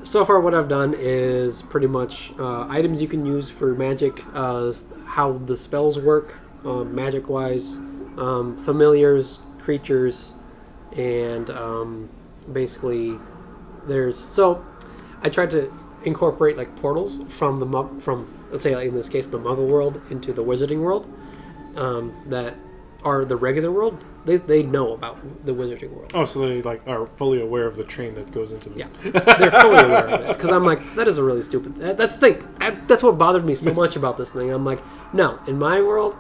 So far what I've done is pretty much items you can use for magic, how the spells work, magic-wise, familiars, creatures, and basically there's... So I tried to incorporate like portals from let's say like in this case the Muggle world into the Wizarding world that are the regular world. They know about the Wizarding world. Oh, so they like are fully aware of the train that goes into them. Yeah, they're fully aware of it. Because I'm like, that is a really stupid... That's the thing. That's what bothered me so much about this thing. I'm like, no, in my world,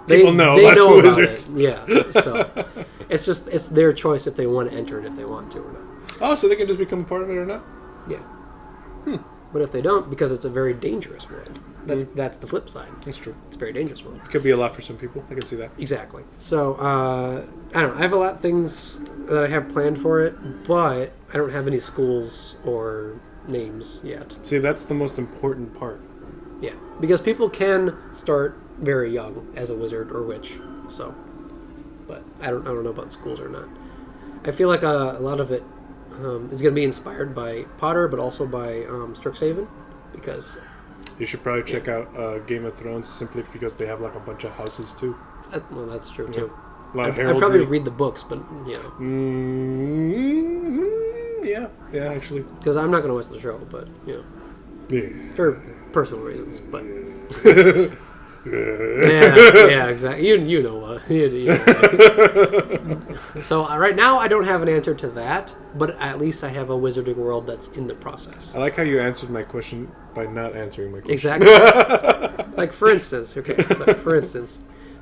people know about wizards. It. Yeah, so it's their choice if they want to enter it, if they want to or not. Oh, so they can just become a part of it or not? Yeah. But if they don't, because it's a very dangerous world. That's the flip side. That's true. It's a very dangerous world. It could be a lot for some people. I can see that. Exactly. So, I don't know. I have a lot of things that I have planned for it, but I don't have any schools or names yet. See, that's the most important part. Yeah. Because people can start very young as a wizard or witch. So, but I don't know about schools or not. I feel like a lot of it is going to be inspired by Potter, but also by Strixhaven, because... You should probably check out Game of Thrones simply because they have like a bunch of houses too. Well, that's true too. A lot of I'd heraldry. probably read the books, but you know. Yeah, actually. Because I'm not going to watch the show, but you know, Yeah. for personal reasons. But yeah, exactly. You know what? You know what. So right now, I don't have an answer to that, but at least I have a Wizarding world that's in the process. I like how you answered my question by not answering my question. Exactly. Like for instance,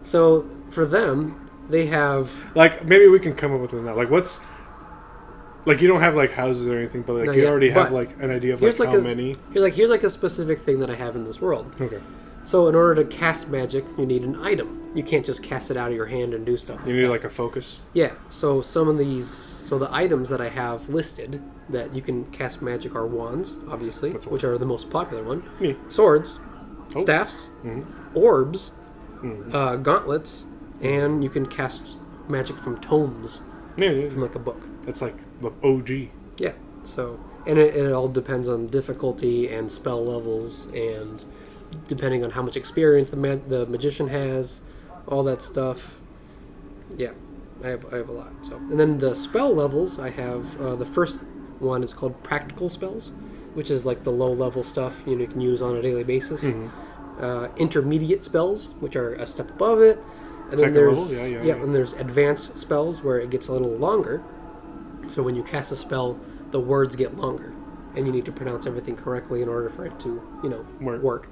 so for them, they have like maybe we can come up with it now. Like what's like you don't have like houses or anything, but like you already have like an idea of like how many. Here's like a specific thing that I have in this world. Okay. So in order to cast magic, you need an item. You can't just cast it out of your hand and do stuff. You need like a focus. Yeah. So the items that I have listed that you can cast magic are wands, obviously, which are the most popular one. Me. Swords, staffs, orbs, gauntlets, and you can cast magic from tomes, from like a book. That's like the OG. Yeah. So and it all depends on difficulty and spell levels and depending on how much experience the magician has, all that stuff. Yeah, I have a lot. So, and then the spell levels, I have the first one is called practical spells, which is like the low level stuff you can use on a daily basis. Intermediate spells, which are a step above it, and then there's and there's advanced spells where it gets a little longer. So when you cast a spell, the words get longer, and you need to pronounce everything correctly in order for it to work.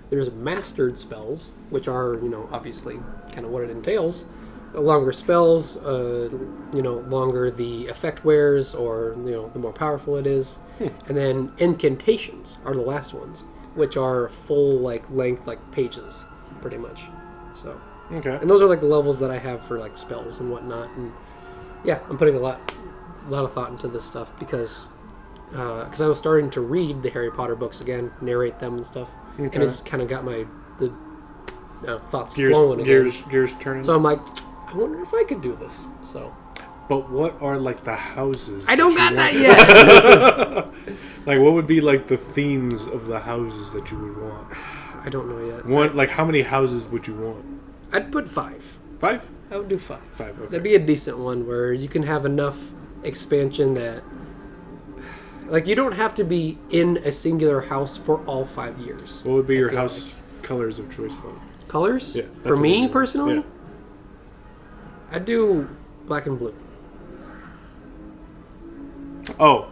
There's mastered spells, which are, obviously kind of what it entails. Longer spells, longer the effect wears, or, the more powerful it is. And then incantations are the last ones, which are full, length, pages, pretty much. So, okay. And those are, the levels that I have for, spells and whatnot. And, yeah, I'm putting a lot of thought into this stuff because I was starting to read the Harry Potter books again, narrate them and stuff. Okay. And it just kind of got the thoughts flowing again. Gears turning. So I'm like, I wonder if I could do this. So, but what are the houses? I don't got that yet. What would be the themes of the houses that you would want? I don't know yet. How many houses would you want? I'd put 5. 5? I would do 5. 5. Okay. That'd be a decent one where you can have enough expansion that. You don't have to be in a singular house for all 5 years. What would be your house colors of choice, though? Colors? Yeah. For me, personally? Yeah. I'd do black and blue. Oh,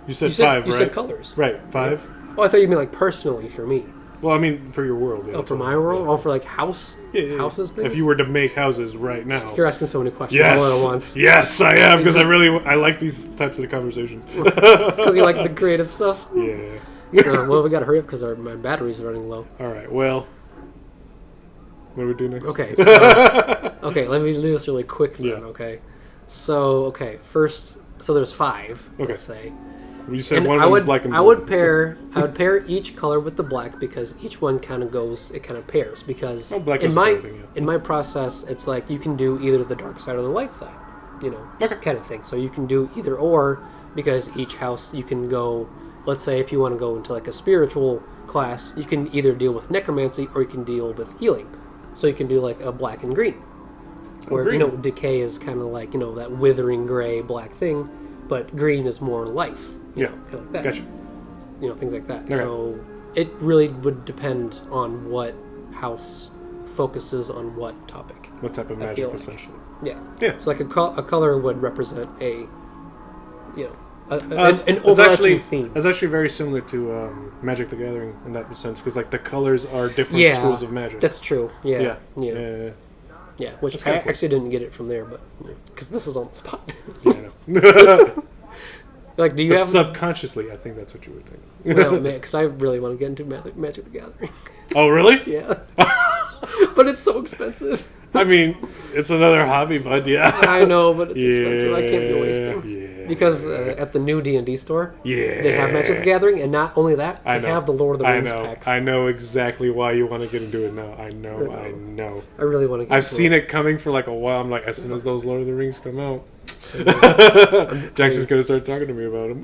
you said 5, right? You said colors. Right, 5? Yeah. Oh, I thought you meant personally for me. Well, for your world. Yeah, for my world? Yeah. Oh, for house? Yeah. Houses things? If you were to make houses right now. You're asking so many questions all at once. Yes, I am, because I like these types of conversations. It's because you like the creative stuff? Yeah. Well, we gotta hurry up because my batteries are running low. Alright, well. What do we do next? Okay. So, okay, let me do this really quick then, Yeah. okay? So, okay, first, so there's 5, Okay. let's say. You said And one I was would, black and blue. I would pair each color with the black because each one kind of pairs. Because black in is my the thing, yeah. in my process, it's like you can do either the dark side or the light side, Okay. kind of thing. So you can do either or because each house you can go. Let's say if you want to go into like a spiritual class, you can either deal with necromancy or you can deal with healing. So you can do like a black and green, where green. decay is kind of like that withering gray black thing, but green is more life. Yeah. Kind of like that. Gotcha. Things like that. Okay. So it really would depend on what house focuses on what topic. What type of I magic, feel like. essentially? Yeah. Yeah. So like a color would represent an It's overarching theme. It's actually very similar to Magic the Gathering in that sense, because like the colors are different Yeah, schools of magic. that's true. Yeah. Yeah. Which That's I kinda cool. actually didn't get it from there, but because this is on the spot. Yeah, I know. Like, do you But have? subconsciously, I think that's what you would think. Well, because I really want to get into Magic the Gathering. Oh, really? Yeah. But it's so expensive. I mean, it's another hobby, bud. Yeah. I know, but it's expensive. I can't be wasting. Yeah. Because at the new D&D store, Yeah. they have Magic the Gathering, and not only that, I they know. have the Lord of the I Rings know. packs. I know exactly why you want to get into it now. I know. I really want to get I've into seen it coming for like a while. I'm like, as soon as those Lord of the Rings come out, Jackson's gonna start talking to me about them.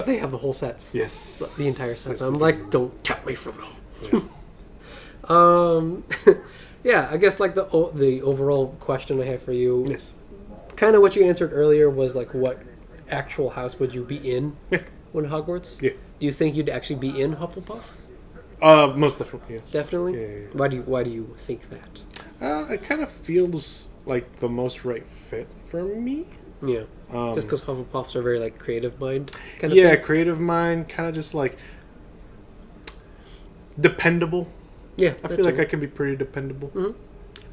They have the whole sets. Yes. The entire sets. That's I'm the like, don't tell me from home. Yeah. Yeah, I guess like the overall question I have for you, Yes. kind of what you answered earlier was like, what actual house would you be in Yeah. when Hogwarts? Yeah. Do you think you'd actually be in Hufflepuff? Most definitely. Yeah. Definitely. Yeah. Why do you think that? It kind of feels like the most right fit for me. Yeah. Just because Hufflepuffs are very like creative mind kind of Yeah, thing. creative mind, kind of just like dependable. Yeah. I feel like I can be pretty dependable. Mm-hmm.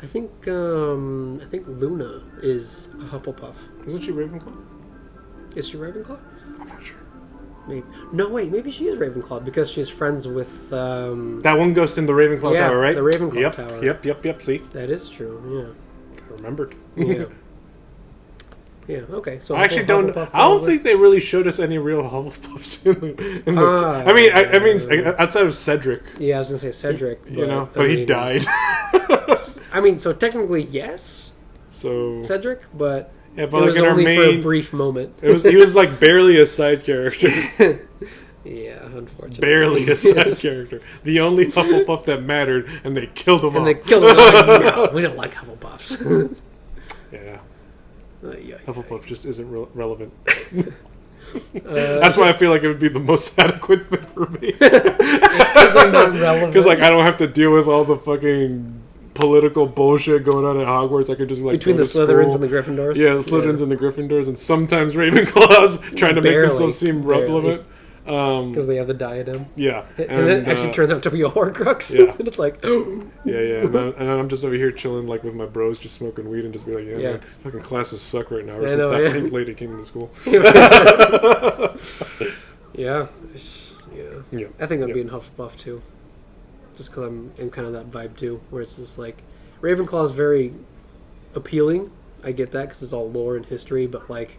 I think Luna is a Hufflepuff. Isn't she Ravenclaw? Is she Ravenclaw? I'm not sure. Maybe. No, wait. Maybe she is Ravenclaw because she's friends with. That one ghost in the Ravenclaw Yeah, Tower, right? the Ravenclaw Tower. Yep. See, That is true. I remembered. Yeah. Yeah. Okay. So I actually don't. Hufflepuff I don't probably. think they really showed us any real Hufflepuffs in the I mean, outside of Cedric, Yeah, I was gonna say Cedric. but he died. I mean, so technically yes, So Cedric, but yeah, it but like was in our only for a main, brief moment. he was like barely a side character. Yeah, unfortunately. Barely a side character. The only Hufflepuff that mattered, and they killed him And off. they killed him. Like, no, we don't like Hufflepuffs. Yeah, Yeah. Hufflepuff just isn't relevant. Uh, That's why I feel like it would be the most adequate fit for me. Because they're not relevant. Because like I don't have to deal with all the fucking political bullshit going on at Hogwarts. I could just like between go the to Slytherins school. and the Gryffindors. Yeah, the Slytherins and the Gryffindors, and sometimes Ravenclaws, trying to make themselves seem relevant. Because they have the diadem. Yeah, And then it actually turns out to be a Horcrux. Yeah. And it's like, yeah. And then I'm just over here chilling like with my bros, just smoking weed, and just be like, yeah. Man, fucking classes suck right now. Ever since that pink lady came into school. Yeah. Yeah. I think I'd be in Hufflepuff too. Just because I'm in kind of that vibe too, where it's just like Ravenclaw is very appealing. I get that because it's all lore and history, but like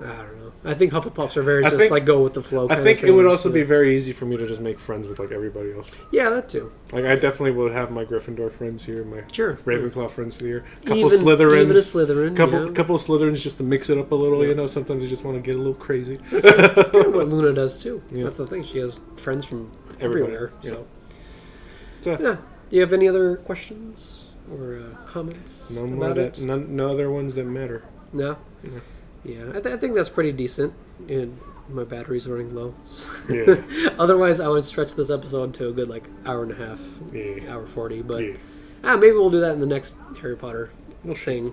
I don't know. I think Hufflepuffs are very like go with the flow. I think it would also be very easy for me to just make friends with like everybody else. Yeah, that too. Like I definitely would have my Gryffindor friends here, my Ravenclaw friends here, couple even Slytherins, a Slytherin, couple of Slytherins just to mix it up a little. You know, sometimes you just want to get a little crazy. That's kind of what Luna does too. Yeah. That's the thing. She has friends from everywhere. Yeah. So yeah. Do you have any other questions or comments? No more no other ones that matter. No. Yeah, I think that's pretty decent. And my battery's running low. Yeah. Otherwise, I would stretch this episode to a good hour and a half, hour 40. But maybe we'll do that in the next Harry Potter thing.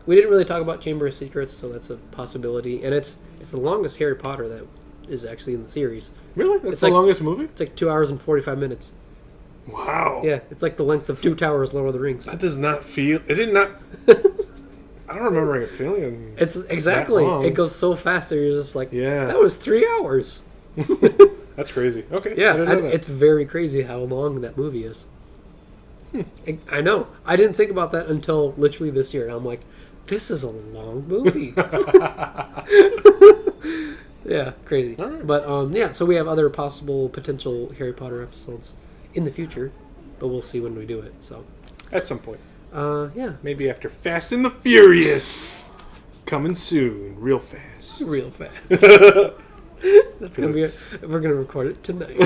We didn't really talk about Chamber of Secrets, so that's a possibility. And it's the longest Harry Potter that is actually in the series. Really? That's the like, longest movie? It's like 2 hours and 45 minutes. Wow. Yeah, it's like the length of Two Towers, Lord of the Rings. That does not feel... It did not... I don't remember it feeling... It's exactly. It goes so fast that you're just like, that was 3 hours. That's crazy. Okay. Yeah, it's very crazy how long that movie is. I know. I didn't think about that until literally this year. And I'm like, this is a long movie. Yeah, crazy. All right. But yeah, so we have other possible potential Harry Potter episodes in the future, but we'll see when we do it. So At some point. yeah, Maybe after Fast and the Furious. Coming soon. Real fast. real fast. That's gonna be. We're gonna record it tonight,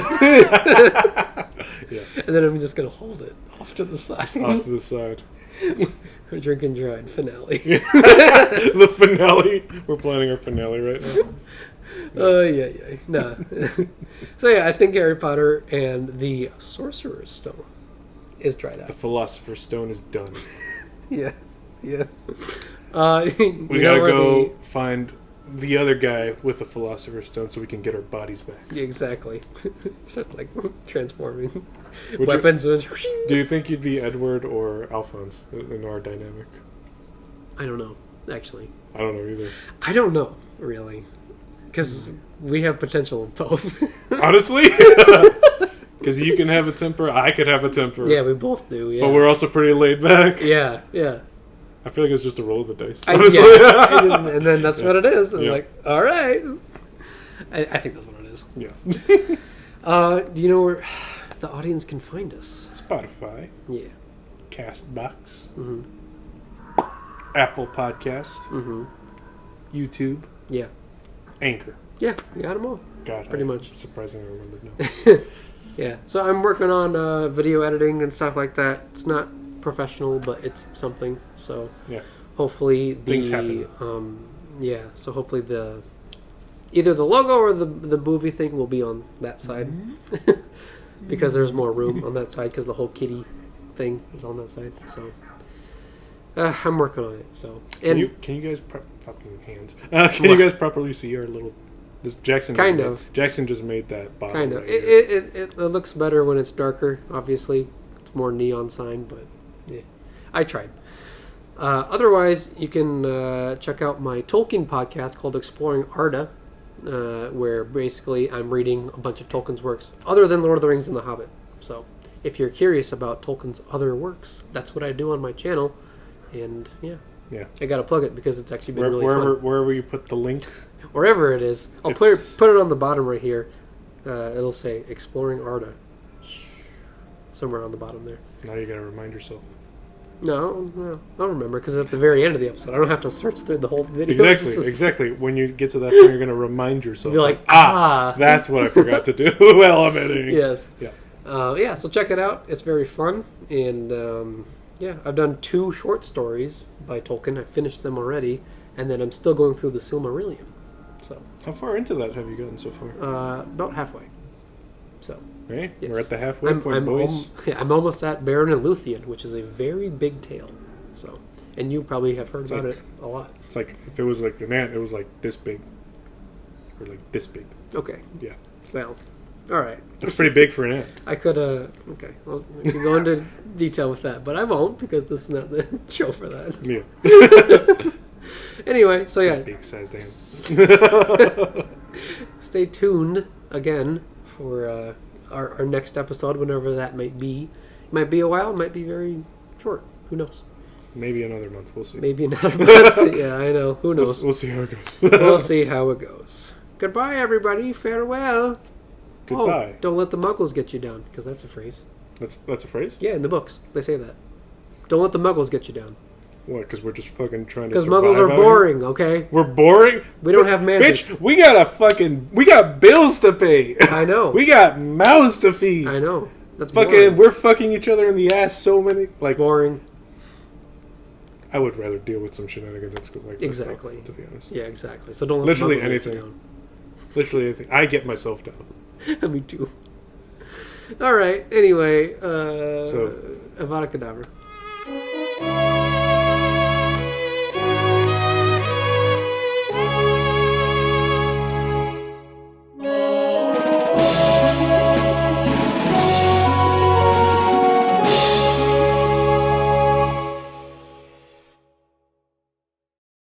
Yeah. and then I'm just gonna hold it off to the side. Off to the side. We're drinking dried finale. The finale. We're planning our finale right now. Yeah. Nah. So yeah, I think Harry Potter and the Sorcerer's Stone is tried out. The Philosopher's Stone is done. Yeah. We gotta go find the other guy with the Philosopher's Stone so we can get our bodies back. Exactly. So it's like transforming Would weapons. Do you think you'd be Edward or Alphonse in our dynamic? I don't know, actually. I don't know either. I don't know, really. Because we have potential of both. Honestly? Because you can have a temper, I could have a temper. Yeah, we both do, yeah. But we're also pretty laid back. Yeah. I feel like it's just a roll of the dice. Yeah. And then that's what it is. I'm Yeah. like, all right. I think that's what it is. Yeah. Do you know where the audience can find us? Spotify. Yeah. Castbox. Mm-hmm. Apple Podcast. Mm-hmm. YouTube. Yeah. Anchor. Yeah, you got them all. God, Pretty much. Surprisingly, I remembered now. Yeah. So I'm working on video editing and stuff like that. It's not professional, but it's something. So Yeah. hopefully Things happen. Yeah. So hopefully either the logo or the movie thing will be on that side, because there's more room on that side because the whole kitty thing is on that side. So I'm working on it. So Can you guys fucking hands? Can you guys properly see our little? This Jackson. Kind of. Jackson just made that bottle. kind of right here. it looks better when it's darker. Obviously, it's more neon sign, but yeah, I tried. Otherwise, you can check out my Tolkien podcast called Exploring Arda, where basically I'm reading a bunch of Tolkien's works other than Lord of the Rings and The Hobbit. So if you're curious about Tolkien's other works, that's what I do on my channel. And yeah, I gotta plug it because it's actually been really fun. Wherever you put the link. Wherever it is, I'll put it on the bottom right here. It'll say Exploring Arda somewhere on the bottom there. Now you gotta remind yourself. No, I'll remember because at the very end of the episode, I don't have to search through the whole video. Exactly. When you get to that point, you're gonna remind yourself. Be like, that's what I forgot to do while I'm editing. Yes. Yeah. So check it out. It's very fun, and I've done 2 short stories by Tolkien. I finished them already, and then I'm still going through the Silmarillion. So How far into that have you gotten so far? about halfway. So Right? yes. We're at the halfway point, boys. I'm almost at Beren and Luthien, which is a very big tale. So, and you probably have heard about it a lot. It's like if it was like an ant, it was like this big, or like this big. Okay. Yeah. Well, all right. That's pretty big for an ant. I could, okay. Well, we can go into detail with that, but I won't because this is not the show for that. Yeah. Anyway, so yeah. Big sized ants. Stay tuned again for our next episode, whenever that might be. It might be a while, it might be very short. Who knows? Maybe another month. We'll see. Maybe another month. Yeah, I know. Who knows? We'll see how it goes. We'll see how it goes. Goodbye, everybody. Farewell. Goodbye. Oh, don't let the muggles get you down, because that's a phrase. That's a phrase? Yeah, in the books. They say that. Don't let the muggles get you down. What? Because we're just fucking trying to Because survive muggles are out boring, okay? here? We're boring? We don't have magic. Bitch, we got bills to pay. I know. We got mouths to feed. I know. That's Fucking, boring. we're fucking each other in the ass so many, like... Boring. I would rather deal with some shenanigans at school like this, Exactly. to be honest. Yeah, exactly. So don't let Literally the muggles anything. get you Literally anything. I get myself down. down. Me too. All right. Anyway, So, Avada Kedavra.